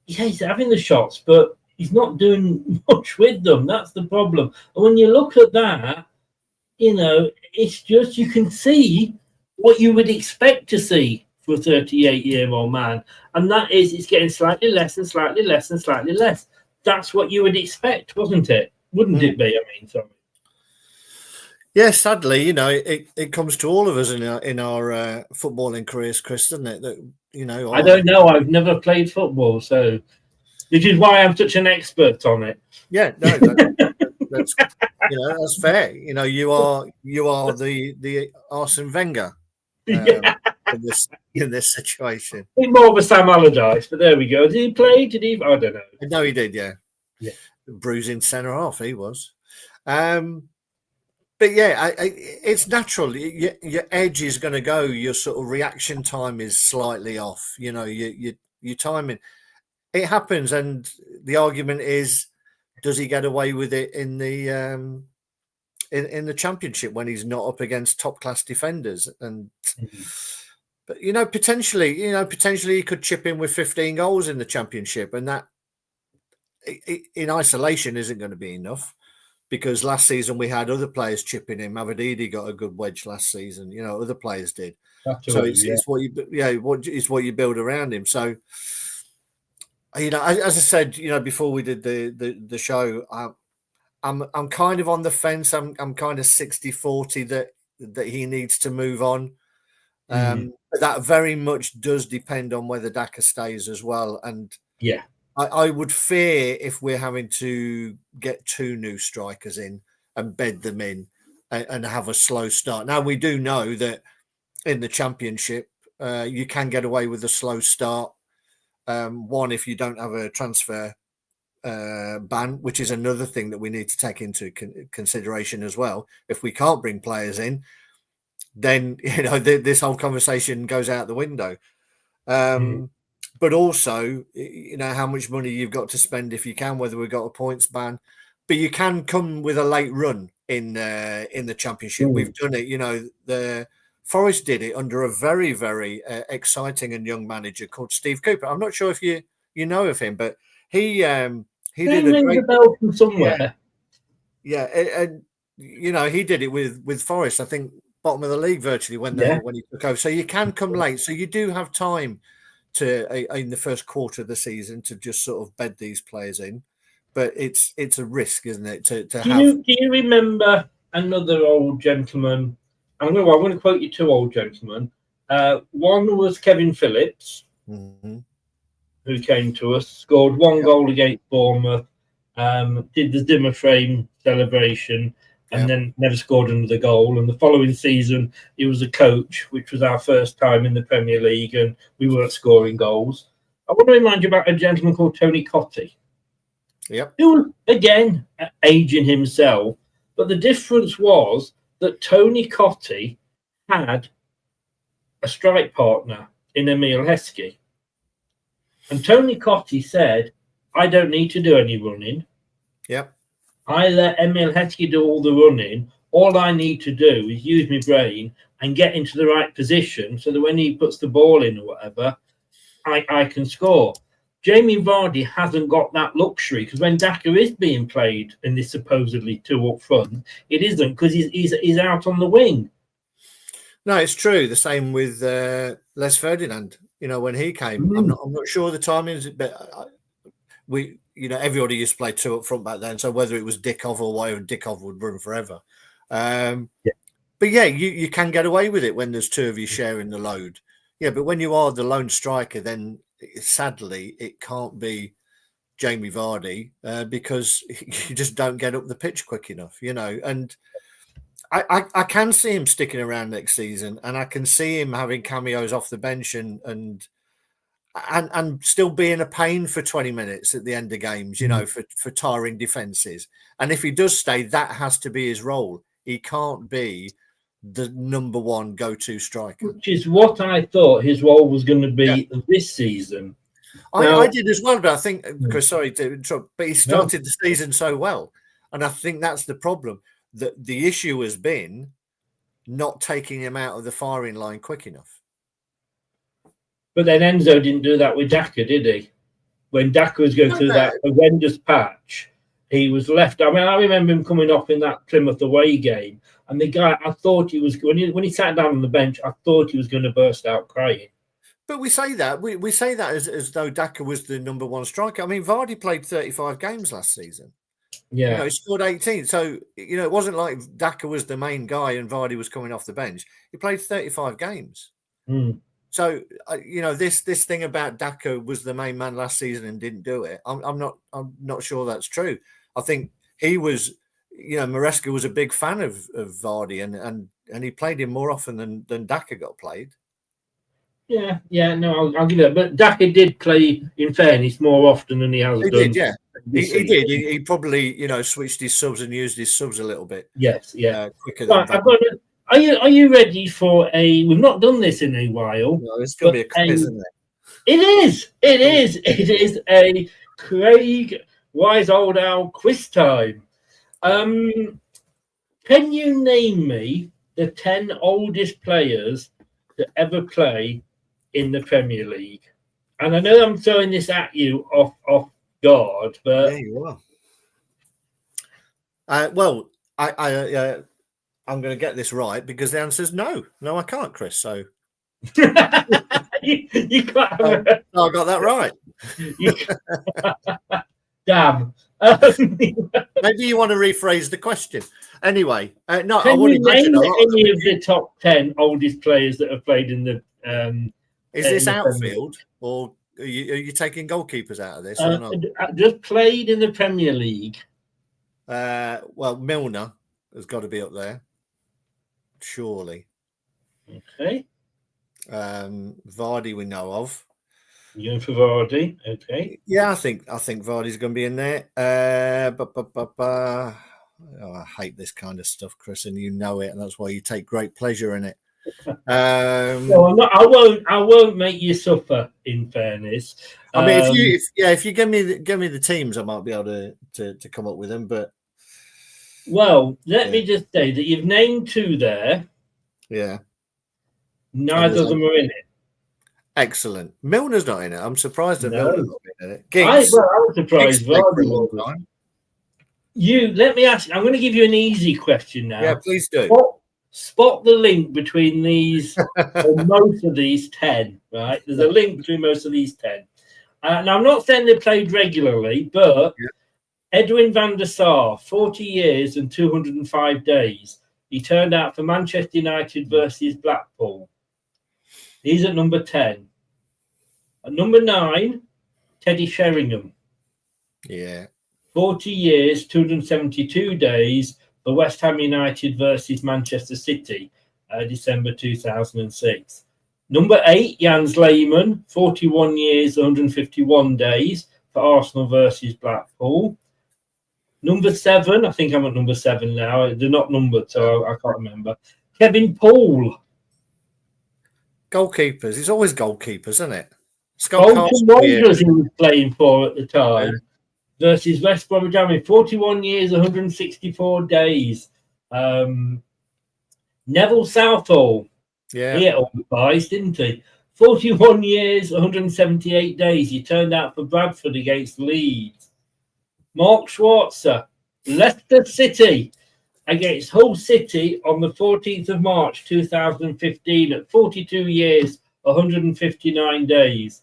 he's having the shots, but he's not doing much with them. That's the problem. And when you look at that, it's just, you can see what you would expect to see for a 38-year-old man. And that is, it's getting slightly less and slightly less and slightly less. That's what you would expect, wasn't it? Wouldn't it be? I mean, sorry. Yes, sadly, it comes to all of us in our footballing careers, Chris, doesn't it? That I don't know. I've never played football, so which is why I'm such an expert on it. Yeah, no, that's that's fair. You are the Arsene Wenger in this situation. He's more of a Sam Allardyce, but there we go. Did he play? Did he? I don't know. No, he did. Yeah. Bruising centre half, he was. But yeah, it's natural. Your edge is going to go. Your sort of reaction time is slightly off. Your timing. it happens, and the argument is, does he get away with it in the in the Championship when he's not up against top class defenders? And but potentially he could chip in with 15 goals in the Championship, and that in isolation isn't going to be enough, because last season we had other players chipping in. Mavididi got a good wedge last season. Other players did. Absolutely, so it's what you build around him. So as I said, before we did the show, I'm kind of on the fence. I'm kind of 60-40 that he needs to move on. But that very much does depend on whether Daka stays as well. And yeah, I would fear if we're having to get 2 new strikers in and bed them in and have a slow start. Now, we do know that in the Championship, you can get away with a slow start. One, if you don't have a transfer ban, which is another thing that we need to take into consideration as well. If we can't bring players in, then this whole conversation goes out the window. But also, how much money you've got to spend if you can, whether we've got a points ban. But you can come with a late run in the Championship. We've done it. The Forest did it under a very, very exciting and young manager called Steve Cooper. I'm not sure if you know of him, but he did a great bell from somewhere. Yeah, and he did it with Forest. I think bottom of the league virtually when he took over. So you can come late. So you do have time to in the first quarter of the season to just sort of bed these players in. But it's a risk, isn't it? Do you remember another old gentleman? I'm going to quote you 2 old gentlemen. One was Kevin Phillips, who came to us, scored 1 goal against Bournemouth, did the Zimmer frame celebration, and then never scored another goal. And the following season, he was a coach, which was our first time in the Premier League, and we weren't scoring goals. I want to remind you about a gentleman called Tony Cottee. Yep. Who was, again, aging himself. But the difference was that Tony Cottee had a strike partner in Emile Heskey. And Tony Cottee said, I don't need to do any running. Yep. I let Emile Heskey do all the running. All I need to do is use my brain and get into the right position so that when he puts the ball in or whatever, I can score. Jamie Vardy hasn't got that luxury, because when Daka is being played in this supposedly 2 up front, it isn't, because he's out on the wing. No, it's true. The same with Les Ferdinand. When he came, I'm not sure the timing is, but everybody used to play 2 up front back then. So whether it was Dickov or whatever, Dickov would run forever. But you can get away with it when there's 2 of you sharing the load. Yeah, but when you are the lone striker, then sadly it can't be Jamie Vardy because you just don't get up the pitch quick enough, And I can see him sticking around next season, and I can see him having cameos off the bench and still being a pain for 20 minutes at the end of games, for tiring defences. And if he does stay, that has to be his role. He can't be the number 1 go-to striker. Which is what I thought his role was going to be this season. I did as well, but I think, sorry to interrupt, but he started the season so well. And I think that's the problem. The issue has been not taking him out of the firing line quick enough. But then Enzo didn't do that with Daka, did he? When Daka was going through that horrendous patch, he was left. I mean, I remember him coming off in that Plymouth away game, and the guy, I thought he was, when he sat down on the bench, I thought he was going to burst out crying. But we say that we say that as though Daka was the number 1 striker. I mean, Vardy played 35 games last season. Yeah, he scored 18. So it wasn't like Daka was the main guy and Vardy was coming off the bench. He played 35 games. So this thing about Daka was the main man last season and didn't do it. I'm not sure that's true. I think he was, Maresca was a big fan of Vardy and he played him more often than Daka got played. Yeah, no, I'll give it. But Daka did play, in fairness, more often than he has done. Did, yeah. He did. He probably, switched his subs and used his subs a little bit. Yes, yeah. Quicker than Are you ready for a? We've not done this in a while. No, it's going to be a quiz, isn't it? It is. It is. It is a Craig Wise Old Owl quiz time. Can you name me the 10 oldest players to ever play in the Premier League? And I know I'm throwing this at you off guard, but Yeah, you are. Well, I'm going to get this right because the answer is no. No, I can't, Chris. So you got I got that right. Damn. Maybe you want to rephrase the question. Anyway, no, I Can would you imagine name a lot of any them. of the top 10 oldest players that have played in the? Is this in the Premier outfield or are you taking goalkeepers out of this League? or not? Just played in the Premier League. Well, Milner has got to be up there, surely. Okay. Vardy we know of. You're going for Vardy. Okay. Yeah, I think Vardy's going to be in there. Oh, I hate this kind of stuff, Chris, and you know it, and that's why you take great pleasure in it. No, I'm not, I won't make you suffer. In fairness, I mean, if you give me the teams, I might be able to come up with them. But well, let me just say that you've named 2 there. Yeah, Neither of them are in it. Excellent. Milner's not in it. I'm surprised that No. Milner's not in it. I was surprised. Giggs played for a Vardy long was. time. Let me ask. I'm going to give you an easy question now. Yeah, please do. Spot the link between these, or most of these 10, right? There's a link between most of these 10. Now, I'm not saying they played regularly, but Edwin van der Sar, 40 years and 205 days. He turned out for Manchester United versus Blackpool. He's at number 10. At number 9, Teddy Sheringham. Yeah. 40 years, 272 days for West Ham United versus Manchester City, December 2006. Number 8, Jens Lehmann, 41 years, 151 days for Arsenal versus Blackpool. Number 7, I think I'm at number 7 now. They're not numbered, so I can't remember. Kevin Poole. Goalkeepers. It's always goalkeepers, isn't it? Bolton Wanderers he was playing for at the time. Versus West Bromwich Albion, 41 years, 164 days. Neville Southall, he had all the buys, didn't he? 41 years, 178 days. He turned out for Bradford against Leeds. Mark Schwarzer, Leicester City against Hull City on the 14th of March 2015 at 42 years, 159 days.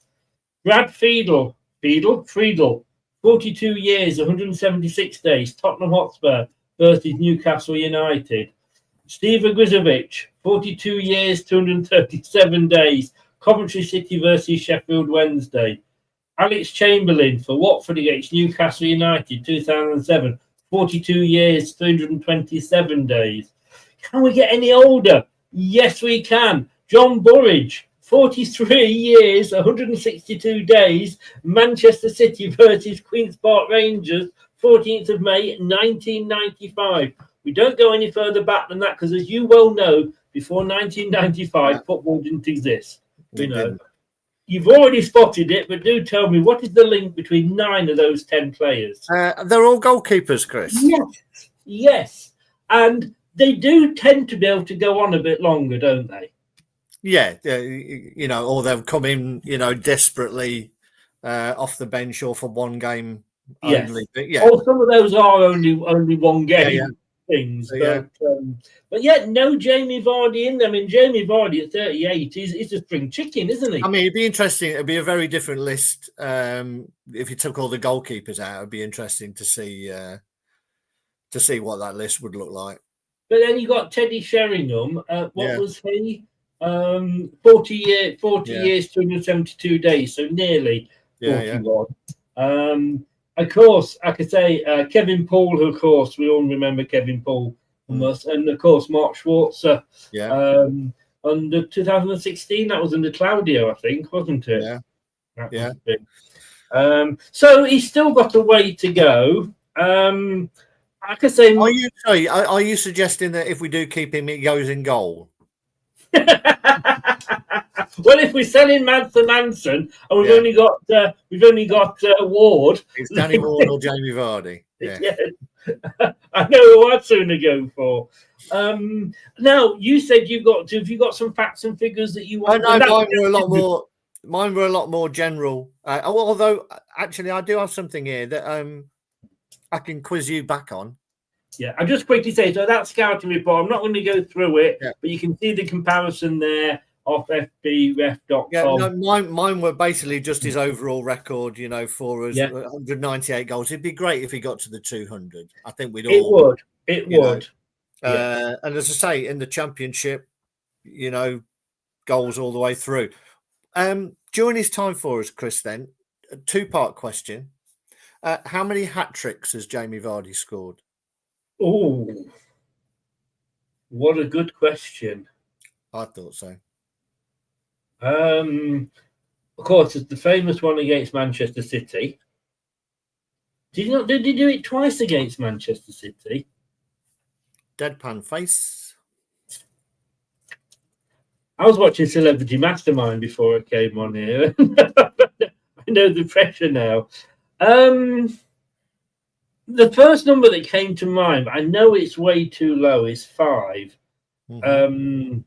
Brad Friedel, 42 years, 176 days, Tottenham Hotspur versus Newcastle United. Steve Grizovic, 42 years, 237 days, Coventry City versus Sheffield Wednesday. Alex Chamberlain for Watford against Newcastle United, 2007, 42 years, 327 days. Can we get any older? Yes, we can. John Burridge, 43 years, 162 days, Manchester City versus Queen's Park Rangers, 14th of May, 1995. We don't go any further back than that because, as you well know, before 1995, football didn't exist. You know, you've already spotted it, but do tell me, what is the link between 9 of those 10 players? They're all goalkeepers, Chris. Yes. And they do tend to be able to go on a bit longer, don't they? Yeah, you know, or they'll come in, you know, desperately off the bench or for one game only. But Or some of those are only one game things. But yet, no Jamie Vardy in them. I mean, Jamie Vardy at 38, he's a spring chicken, isn't he? I mean, it'd be interesting. It'd be a very different list if you took all the goalkeepers out. It'd be interesting to see what that list would look like. But then you got Teddy Sheringham. What was he? 40 years, 272 days, so nearly 41. Of course, I could say Kevin Poole, who, of course, we all remember Kevin Poole from us, and of course Mark Schwarzer. Under 2016, that was under Claudio, I think, wasn't it? So he's still got a way to go. I could say. Are you suggesting that if we do keep him, he goes in goal? Well, if we're selling Manson and we've Yeah. only got Ward, It's Danny Ward or Jamie Vardy. Yeah. yeah, I know who I'd sooner go for. Now you said have you got some facts and figures that you Oh want? no, mine were a lot more. Mine were a lot more general. Although actually, I do have something here that I can quiz you back on. Yeah, I'll just quickly say, so that scouting report, I'm not going to go through it, Yeah. but you can see the comparison there off fbref.com. Yeah, no, mine were basically just his overall record, for us, Yeah. 198 goals. It'd be great if he got to the 200. I think we'd It all. would. And as I say, in the championship, goals all the way through. During his time for us, Chris, then, a two-part question. How many hat-tricks has Jamie Vardy scored? Oh, what a good question. I thought so. Of course, it's the famous one against Manchester City. Did he do it twice against Manchester City? Deadpan face. I was watching Celebrity Mastermind before I came on here. I know the pressure now. The first number that came to mind, I know it's way too low, is 5. Mm-hmm.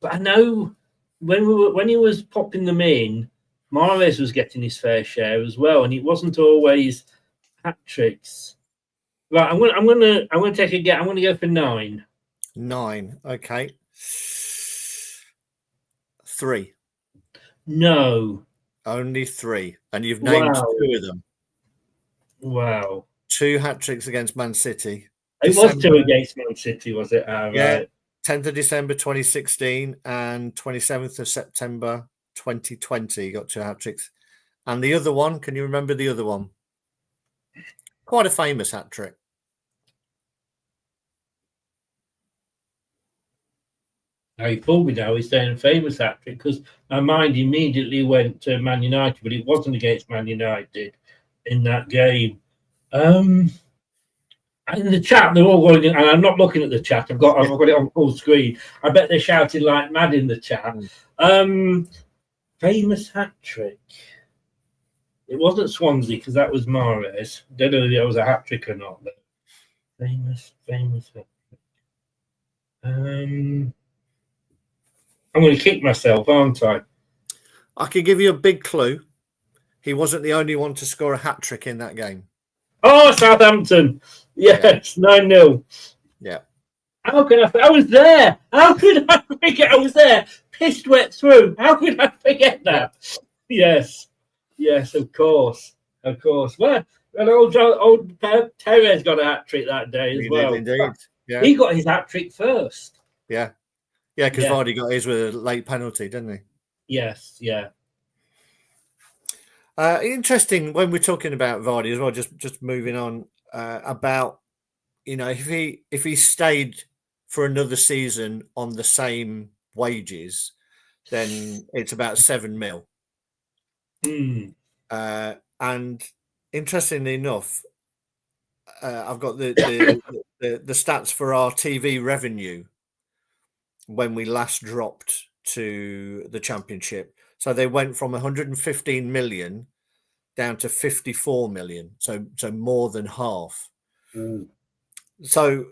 But I know when he was popping them in, Mahrez was getting his fair share as well, and it wasn't always hat tricks. Right, I'm gonna take a guess. I'm gonna go for 9. 9. Okay. 3. No. Only 3. And you've named 2 of them. Wow. 2 hat-tricks against Man City. It was 2 against Man City, was it? Yeah. Right. 10th of December 2016 and 27th of September 2020. You got 2 hat-tricks. And the other one, can you remember the other one? Quite a famous hat-trick. Now he pulled me now. He's saying famous hat trick because my mind immediately went to Man United, but it wasn't against Man United in that game. In the chat, they're all going, and I'm not looking at the chat. I've got it on full screen. I bet they're shouting like mad in the chat. Famous hat trick. It wasn't Swansea because that was Mahrez. Don't know if that was a hat trick or not. But famous hat trick. I'm going to kick myself, aren't I? I can give you a big clue. He wasn't the only one to score a hat trick in that game. Oh, Southampton. Yes, 9-0. Yeah. How could I was there. How could I forget I was there? Pissed wet through. How could I forget that? Yes. Yes, of course. Of course. Well, and old Terez got a hat trick that day as well. Did indeed. Yeah. He got his hat trick first. Yeah. Yeah, because Vardy got his with a late penalty, didn't he? Yes, yeah. Interesting when we're talking about Vardy as well, just moving on, about, if he stayed for another season on the same wages, then it's about 7 mil. And interestingly enough, I've got the stats for our TV revenue when we last dropped to the Championship. So they went from 115 million down to 54 million. So more than half. So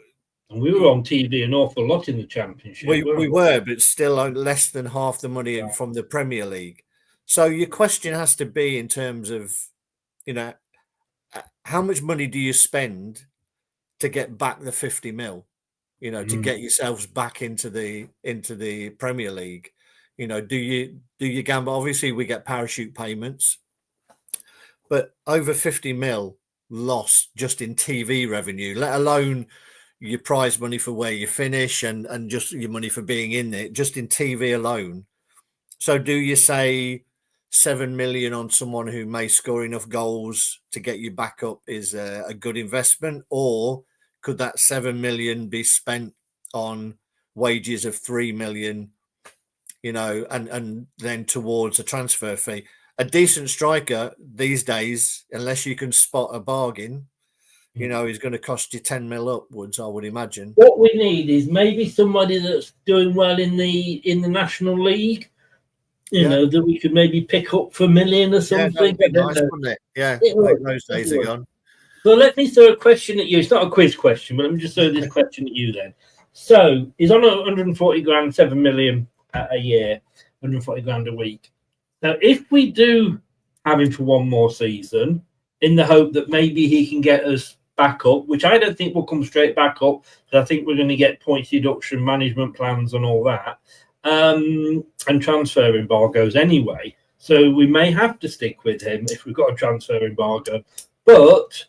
and we were on TV an awful lot in the Championship. We were, but still less than half the money from the Premier League. So your question has to be in terms of, how much money do you spend to get back the 50 mil? To get yourselves back into the Premier League. Do you gamble? Obviously, we get parachute payments, but over 50 mil lost just in TV revenue, let alone your prize money for where you finish and just your money for being in it, just in TV alone. So do you say 7 million on someone who may score enough goals to get you back up is a good investment, or could that 7 million be spent on wages of 3 million, and then towards a transfer fee? A decent striker these days, unless you can spot a bargain, you know, is going to cost you 10 mil upwards, I would imagine. What we need is maybe somebody that's doing well in the National League. You know, that we could maybe pick up for $1 million or something. Yeah, that'd be nice, wouldn't it? Yeah, those days are gone. So let me throw a question at you. It's not a quiz question, but let me just throw this question at you then. So he's on 140 grand, 7 million a year, 140 grand a week. Now, if we do have him for one more season, in the hope that maybe he can get us back up, which I don't think will come straight back up, because I think we're going to get points deduction, management plans, and all that. And transfer embargoes anyway. So we may have to stick with him if we've got a transfer embargo. But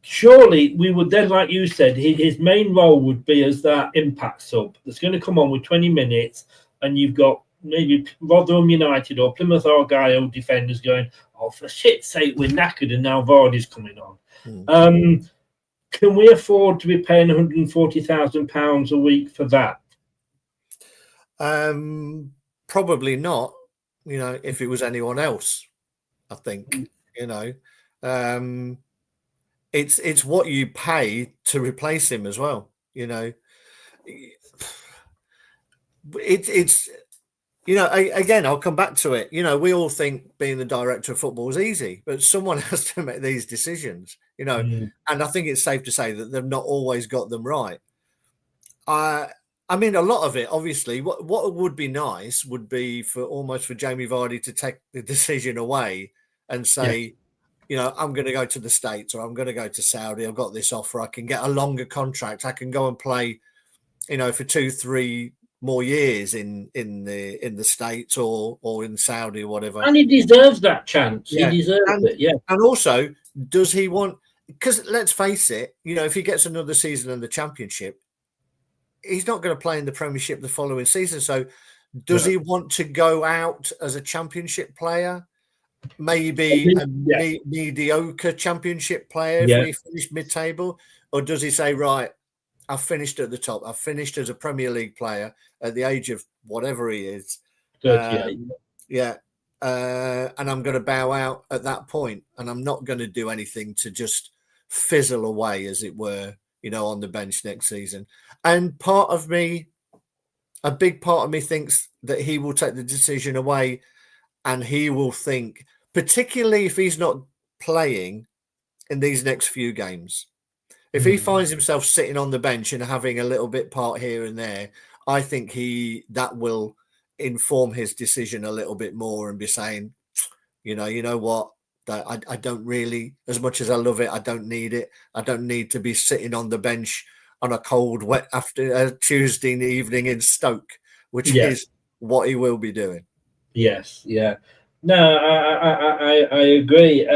surely we would then, like you said, his main role would be as that impact sub that's going to come on with 20 minutes, and you've got maybe Rotherham United or Plymouth Argyle defenders going, oh, for shit's sake, we're knackered, and now Vardy's coming on. Can we afford to be paying £140,000 a week for that? Probably not. You know, if it was anyone else, I think. You know, it's what you pay to replace him as well. You know, it's you know, again, I'll come back to it. You know, we all think being the director of football is easy, but someone has to make these decisions, you know, and I think it's safe to say that they've not always got them right. I mean, a lot of it, obviously, what would be nice would be for Jamie Vardy to take the decision away and say, you know, I'm going to go to the States or I'm going to go to Saudi. I've got this offer. I can get a longer contract. I can go and play, you know, for 2-3 more years in the States or in Saudi or whatever. And he deserves that chance. Yeah. He deserves it, yeah. And also, does he want, because let's face it, you know, if he gets another season in the Championship, he's not going to play in the Premiership the following season. So does he want to go out as a Championship player? Maybe a mediocre Championship player if we finish mid-table? Or does he say, right, I've finished at the top. I've finished as a Premier League player at the age of whatever he is. 38. And I'm going to bow out at that point, and I'm not going to do anything to just fizzle away, as it were, you know, on the bench next season. And a big part of me thinks that he will take the decision away, and he will think, particularly if he's not playing in these next few games, if he finds himself sitting on the bench and having a little bit part here and there, I think that will inform his decision a little bit more and be saying, you know what, I don't really, as much as I love it, I don't need it. I don't need to be sitting on the bench on a cold, wet after Tuesday evening in Stoke, which is what he will be doing. Yes, yeah. No, I agree.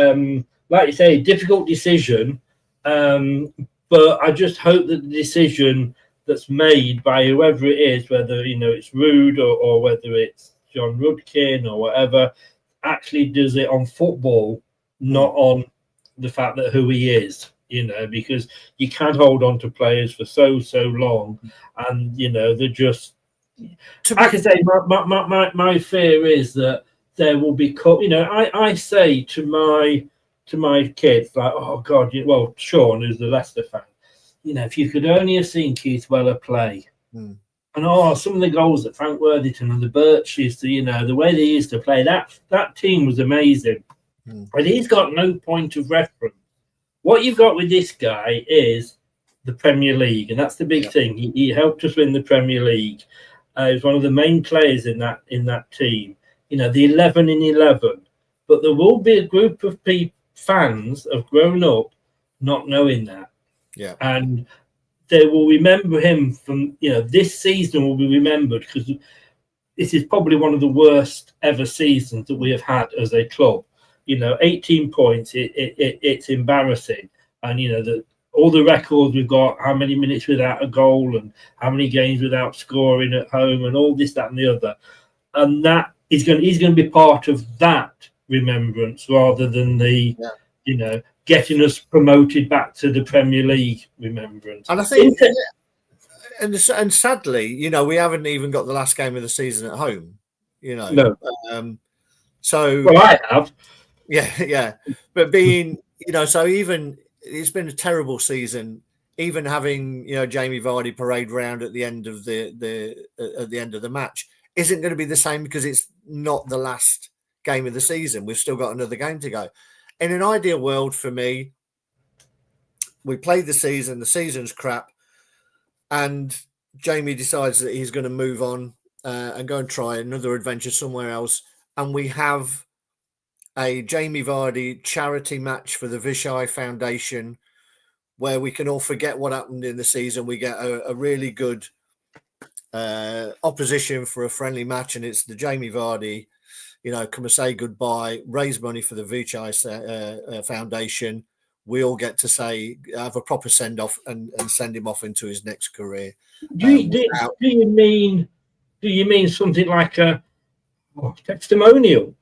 Like you say, difficult decision. But I just hope that the decision that's made by whoever it is, whether, you know, it's Rude or whether it's John Rudkin or whatever, actually does it on football, not on the fact that who he is, you know, because you can hold on to players for so long, and, you know, they're just, I can say my fear is that there will be, you know, I say to my kids, like, oh God, well, Sean, who's the Leicester fan, you know, if you could only have seen Keith Weller play, and some of the goals that Frank Worthington and the Birch used to, you know, the way they used to play, that team was amazing. But he's got no point of reference. What you've got with this guy is the Premier League, and that's the big thing. He helped us win the Premier League. He was one of the main players in that team. You know, the 11 in 11. But there will be a group of fans have grown up not knowing that. Yeah. And they will remember him from, you know, this season will be remembered because this is probably one of the worst ever seasons that we have had as a club. You know, 18 points, it's embarrassing. And, you know, all the records we've got, how many minutes without a goal and how many games without scoring at home and all this, that and the other. And that he's going to be part of that remembrance rather than the, you know, getting us promoted back to the Premier League remembrance. And I think, and sadly, you know, we haven't even got the last game of the season at home, you know. No. So, well, I have. Yeah. But being, so even it's been a terrible season. Even having Jamie Vardy parade round at the end of the match isn't going to be the same because it's not the last game of the season. We've still got another game to go. In an ideal world for me, we played the season's crap, and Jamie decides that he's going to move on and go and try another adventure somewhere else, and we have a Jamie Vardy charity match for the Vishai Foundation where we can all forget what happened in the season. We get a really good opposition for a friendly match, and it's the Jamie Vardy, come and say goodbye, raise money for the Vichai Foundation. We all get to have a proper send off and send him off into his next career. Do you mean something like a testimonial?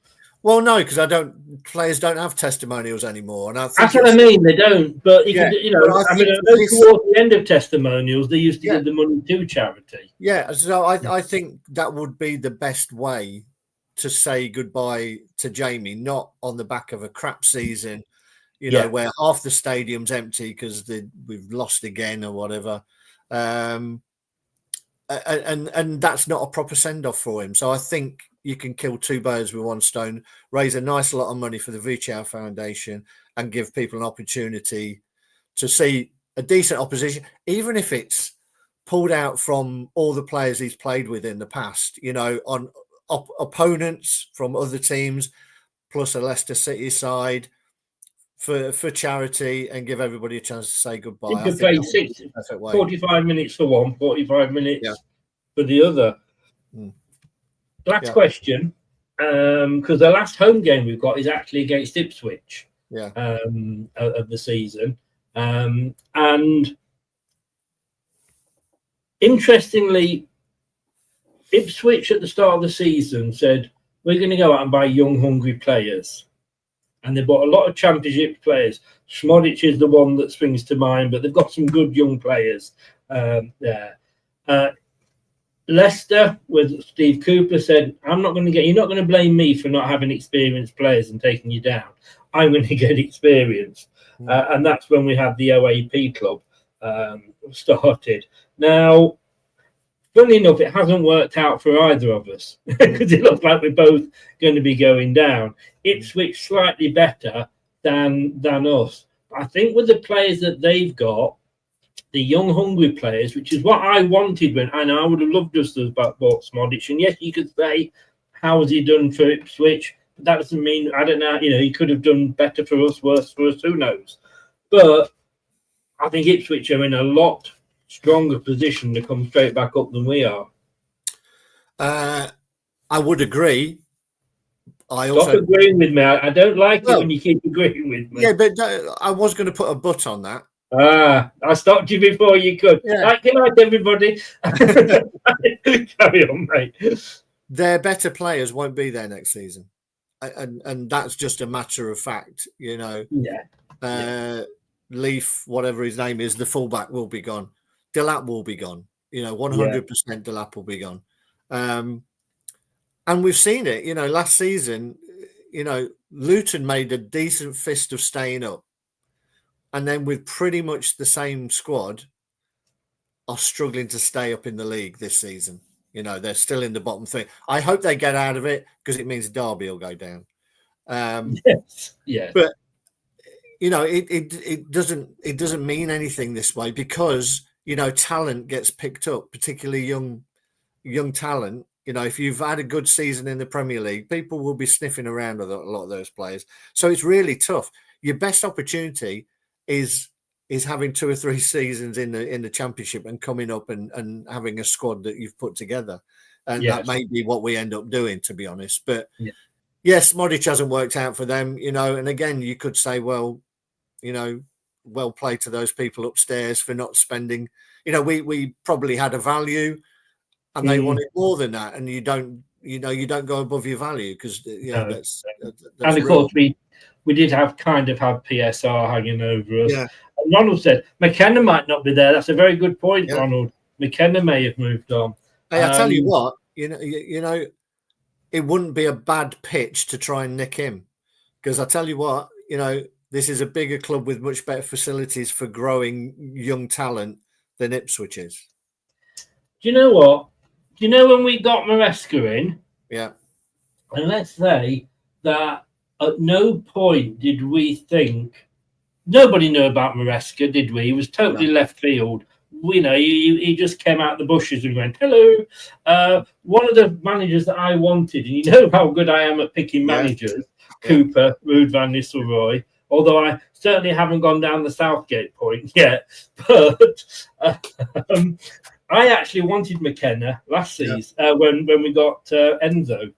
Well, no, because players don't have testimonials anymore, and that's what I mean. They don't, but I know towards the end of testimonials, they used to give the money to charity. Yeah, so I think that would be the best way to say goodbye to Jamie, not on the back of a crap season, where half the stadium's empty because we've lost again or whatever, and that's not a proper send off for him. So I think you can kill two birds with one stone, raise a nice lot of money for the Vichau Foundation and give people an opportunity to see a decent opposition, even if it's pulled out from all the players he's played with in the past, on opponents from other teams, plus a Leicester City side for charity, and give everybody a chance to say goodbye. You could play 45 minutes for one, 45 minutes for the other. Last question, because the last home game we've got is actually against Ipswich of the season. And interestingly, Ipswich at the start of the season said, we're going to go out and buy young, hungry players. And they bought a lot of championship players. Schmodic is the one that springs to mind, but they've got some good young players there. Leicester, with Steve Cooper, said, you're not going to blame me for not having experienced players and taking you down. I'm going to get experience. And that's when we had the OAP club started. Now, funny enough, it hasn't worked out for either of us because it looks like we're both going to be going down. Ipswich slightly better than us. I think with the players that they've got, the young, hungry players, which is what I wanted I would have loved us to have bought Schmodic. And yes, you could say, how has he done for Ipswich? But that doesn't mean, I don't know, he could have done better for us, worse for us, who knows? But I think Ipswich are in a lot stronger position to come straight back up than we are. I would agree. Stop agreeing with me. I don't like it when you keep agreeing with me. Yeah, but I was going to put a but on that. I stopped you before you could. Yeah. Good night, everybody. Carry on, mate. Their better players won't be there next season. And that's just a matter of fact, Leaf, whatever his name is, the fullback will be gone. Delap will be gone. 100% Delap will be gone. And we've seen it, last season, Luton made a decent fist of staying up. And then with pretty much the same squad, are struggling to stay up in the league this season. They're still in the bottom three. I hope they get out of it because it means Derby will go down. Yes. But it doesn't mean anything this way because talent gets picked up, particularly young talent. If you've had a good season in the Premier League, people will be sniffing around with a lot of those players. So it's really tough. Your best opportunity is having 2 or 3 seasons in the Championship and coming up and having a squad that you've put together. And that may be what we end up doing, to be honest. But yes, Schmodic hasn't worked out for them, and again, you could say, well played to those people upstairs for not spending. We probably had a value and they wanted more than that. And you don't go above your value because that's and of course we did have PSR hanging over us. Yeah. And Ronald said McKenna might not be there. That's a very good point, Ronald. McKenna may have moved on. Hey, I tell you what, it wouldn't be a bad pitch to try and nick him Because I tell you what, this is a bigger club with much better facilities for growing young talent than Ipswich is. Do you know what? Do you know when we got Maresca in? Yeah. And let's say that at no point did we think, nobody knew about Maresca, did we? He was totally left field. He just came out of the bushes and went, hello. One of the managers that I wanted, and you know how good I am at picking managers, Cooper, Ruud van Nistelrooy, although I certainly haven't gone down the Southgate point yet. But I actually wanted McKenna last season when we got Enzo.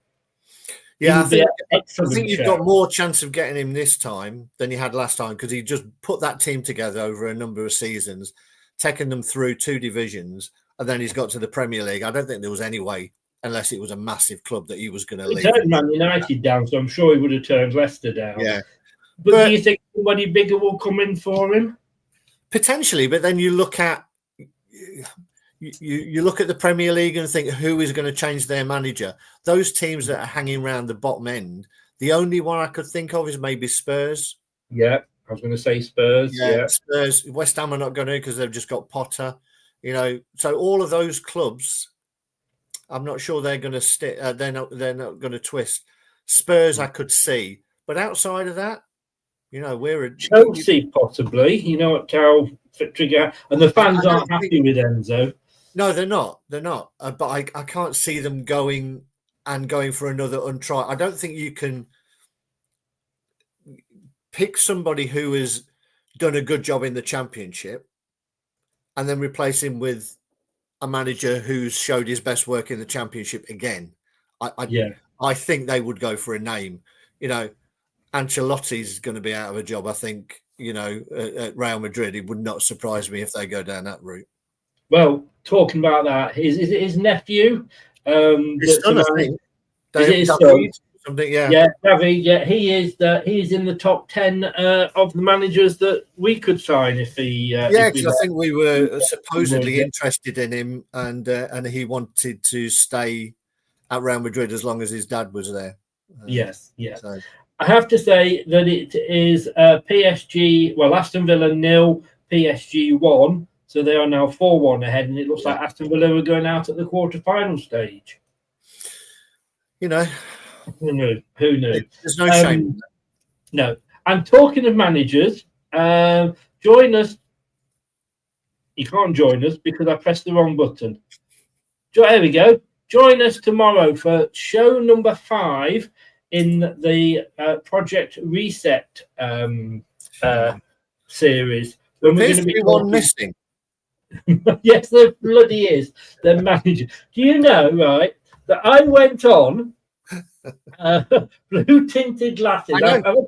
Yeah, I think you've got more chance of getting him this time than you had last time, because he just put that team together over a number of seasons, taking them through 2 divisions, and then he's got to the Premier League. I don't think there was any way, unless it was a massive club, that he was going to leave. He turned Man United down, so I'm sure he would have turned Leicester down. Yeah. But do you think somebody bigger will come in for him? Potentially, but then you look at you look at the Premier League and think, who is going to change their manager? Those teams that are hanging around the bottom end, the only one I could think of is maybe Spurs. Yeah, I was going to say Spurs. Yeah. Spurs. West Ham are not going to, because they've just got Potter. So all of those clubs, I'm not sure they're going to stick. They're not going to twist. Spurs, I could see, but outside of that, we're a Chelsea possibly. You know what, Carol Trigger, and the fans aren't happy with Enzo. No, they're not. They're not. But I can't see them going for another untried. I don't think you can pick somebody who has done a good job in the Championship and then replace him with a manager who's showed his best work in the Championship again. I think they would go for a name. Ancelotti's going to be out of a job, I think. At Real Madrid, it would not surprise me if they go down that route. Well, talking about that, is it his nephew? His son, I think. Is it his son? Something, yeah. Yeah, David, yeah, he is in the top 10 of the managers that we could sign if he. Because I think we were supposedly interested in him, and he wanted to stay at Real Madrid as long as his dad was there. Yes. So. I have to say that it is PSG, Aston Villa 0, PSG 1. So they are now 4-1 ahead, and it looks like Aston Villa are going out at the quarter-final stage. Who knew? There's no shame. No. I'm talking of managers. Join us. You can't join us because I pressed the wrong button. There we go. Join us tomorrow for show number 5 in the Project Reset series. When we're going to be one missing. Yes, there bloody is. The manager. Do you know, right, that I went on blue tinted glasses. I don't know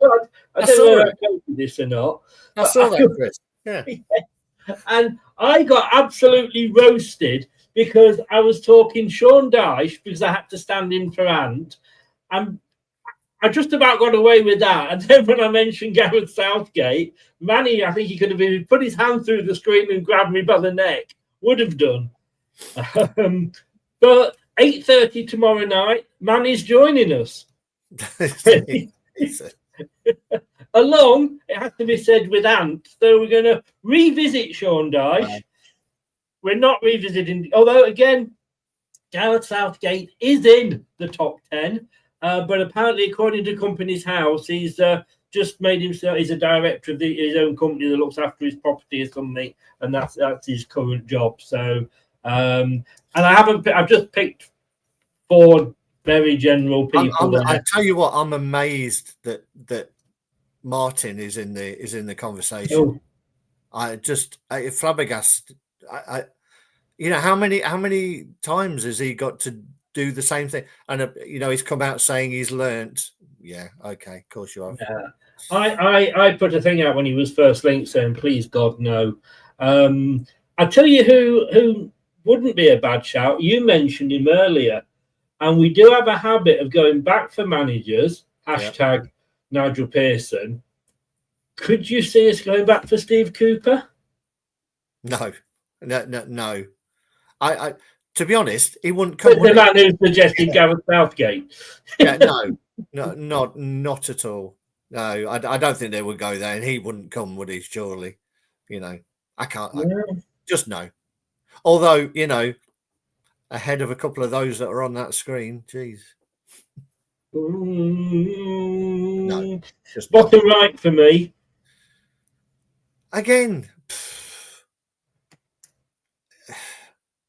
if I told you this or not. I saw that, Chris. Yeah. And I got absolutely roasted because I was talking Sean Dyche because I had to stand in for Ant. And I just about got away with that. And then when I mentioned Gareth Southgate, Manny, I think he could have put his hand through the screen and grabbed me by the neck. Would have done. But 8:30 tomorrow night, Manny's joining us. Along, it has to be said, with Ant. So we're going to revisit Sean Dyche. Right. We're not revisiting, although again, Gareth Southgate is in the top 10. But apparently, according to Company's House, he's just made himself. He's a director of his own company that looks after his property or something, and that's his current job. So, and I've just picked 4 very general people. I tell you what, I'm amazed that Martin is in the conversation. Oh. Flabbergasted. How many times has he got to do the same thing? And he's come out saying he's learnt. Yeah, okay, of course you have. Yeah. I put a thing out when he was first linked saying, please God, no. I'll tell you who wouldn't be a bad shout. You mentioned him earlier, and we do have a habit of going back for managers. Hashtag Nigel Pearson. Could you see us going back for Steve Cooper? No. I to be honest, he wouldn't come. The man who suggested Gareth Southgate. Yeah, no, not at all. No, I don't think they would go there, and he wouldn't come, would he? Surely, I can't. Just no. Although, ahead of a couple of those that are on that screen, geez. No, just bottom right for me. Again,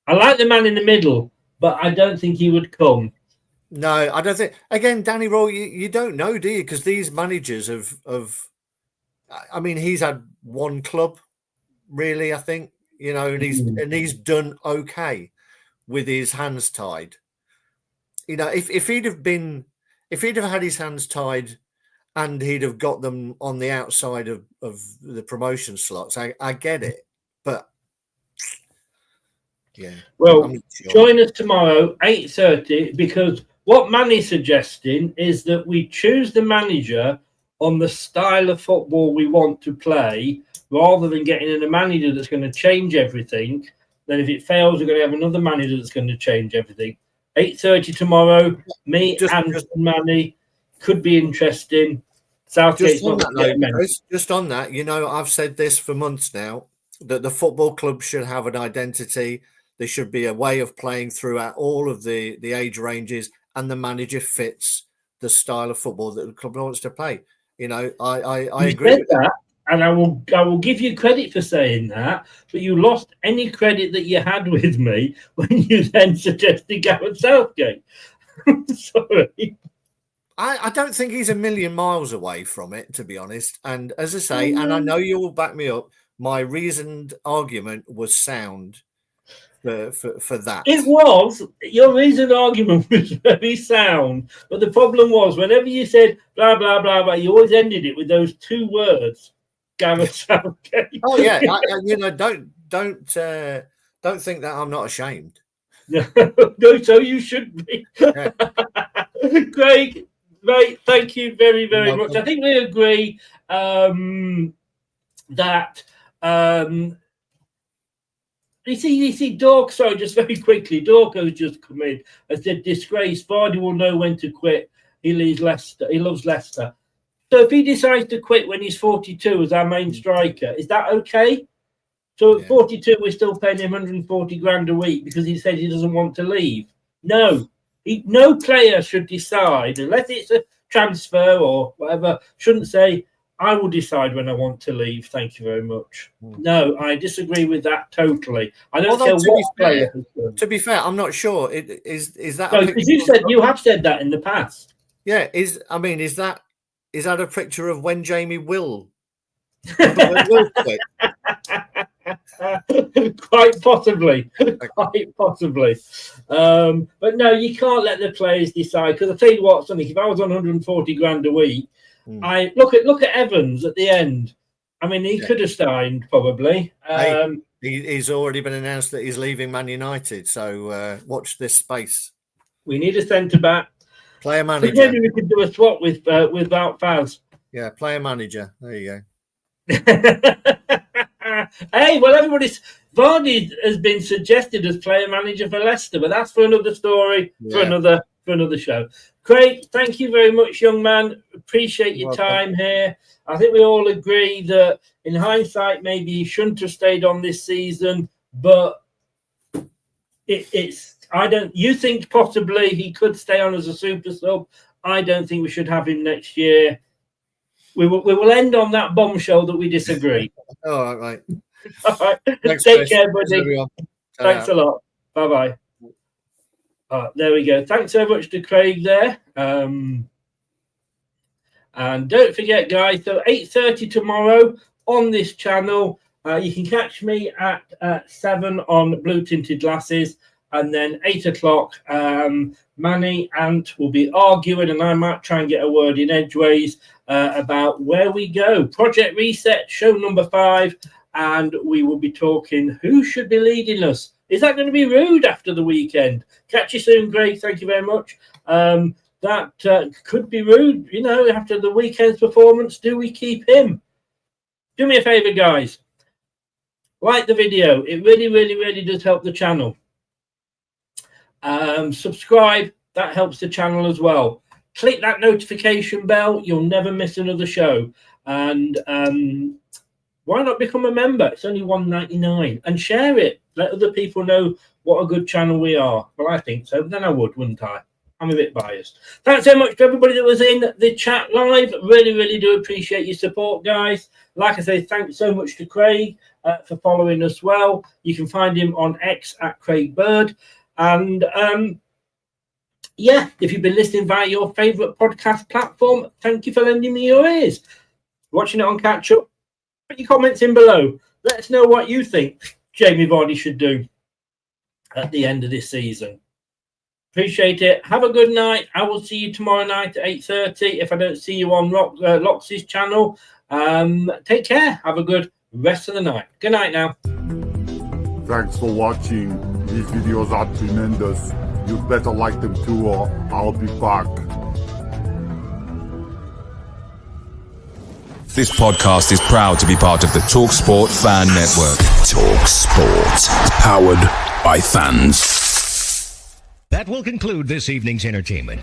I like the man in the middle, but I don't think he would come. No, I don't think. Again, Danny Roy, you don't know, do you? Because these managers have. I mean, he's had one club, really. I think and he's done okay with his hands tied. If he'd have had his hands tied, and he'd have got them on the outside of the promotion slots, I get it, but. Yeah. Well, join us tomorrow, 8:30, because what Manny's suggesting is that we choose the manager on the style of football we want to play, rather than getting in a manager that's going to change everything. Then if it fails, we're going to have another manager that's going to change everything. 8:30 tomorrow, me and Manny, could be interesting. Southgate's not going to get just on that, I've said this for months now, that the football club should have an identity. There should be a way of playing throughout all of the age ranges, and the manager fits the style of football that the club wants to play. I agree with that, and I will give you credit for saying that, but you lost any credit that you had with me when you then suggested Gareth Southgate. Sorry. I don't think he's a million miles away from it, to be honest. And as I say, and I know you will back me up, my reasoned argument was sound. For that, it was your reasoned argument was very sound, but the problem was whenever you said blah blah blah blah, you always ended it with those two words, Gareth Southgate. Oh yeah, don't think that I'm not ashamed. No, so you should be. Yeah. Craig, mate, thank you very very much. I think we agree that. You see, Dork, sorry, just very quickly, Dorko's just come in and said, disgrace, Vardy will know when to quit. He leaves Leicester. He loves Leicester. So if he decides to quit when he's 42 as our main striker, is that okay? So at 42, we're still paying him 140 grand a week because he said he doesn't want to leave. No. No player should decide, unless it's a transfer or whatever, shouldn't say, I will decide when I want to leave. Thank you very much. No, I disagree with that totally. I don't care what player has done. To be fair, I'm not sure. Is that? No, because you have said that in the past. Yeah, is that a picture of when Jamie will quit? Quite possibly. Quite possibly. But no, you can't let the players decide. Because I'll tell you what, Sonny, if I was on 140 grand a week, I look at Evans at the end. I mean, he could have signed probably. He's already been announced that he's leaving Man United. So watch this space. We need a centre back. Player manager. So maybe we could do a swap without Faz. Yeah, player manager. There you go. Hey, well, Vardy has been suggested as player manager for Leicester, but that's for another story, for another show. Craig, thank you very much, young man. Appreciate your time here. I think we all agree that in hindsight, maybe he shouldn't have stayed on this season, but you think possibly he could stay on as a super sub. I don't think we should have him next year. We will end on that bombshell that we disagree. All right. All right. Thanks, Take care, buddy. Thanks a lot. Bye-bye. There we go. Thanks so much to Craig there. And don't forget, guys, so 8:30 tomorrow on this channel. You can catch me at 7 on Blue Tinted Glasses. And then 8 o'clock, Manny Ant will be arguing, and I might try and get a word in edgeways about where we go. Project Reset, show number 5, and we will be talking who should be leading us. Is that going to be Rude after the weekend? Catch you soon, Greg. Thank you very much. That could be Rude, after the weekend's performance. Do we keep him? Do me a favour, guys. Like the video. It really, really, really does help the channel. Subscribe. That helps the channel as well. click that notification bell. You'll never miss another show. And why not become a member? It's only $1.99. And share it. Let other people know what a good channel we are. Well, I think so. Then I would, wouldn't I? I'm a bit biased. Thanks so much to everybody that was in the chat live. Really, really do appreciate your support, guys. Like I say, thanks so much to Craig for following us well. You can find him on X at Craig Bird. And yeah, if you've been listening via your favourite podcast platform, thank you for lending me your ears. Watching it on catch up, put your comments in below. Let us know what you think Jamie Vardy should do at the end of this season. Appreciate it. Have a good night. I will see you tomorrow night at 8:30. If I don't see you on Lox's channel, take care. Have a good rest of the night. Good night now. Thanks for watching. These videos are tremendous. You better like them too, or I'll be back. This podcast is proud to be part of the TalkSport Fan Network. TalkSport. Powered by fans. That will conclude this evening's entertainment.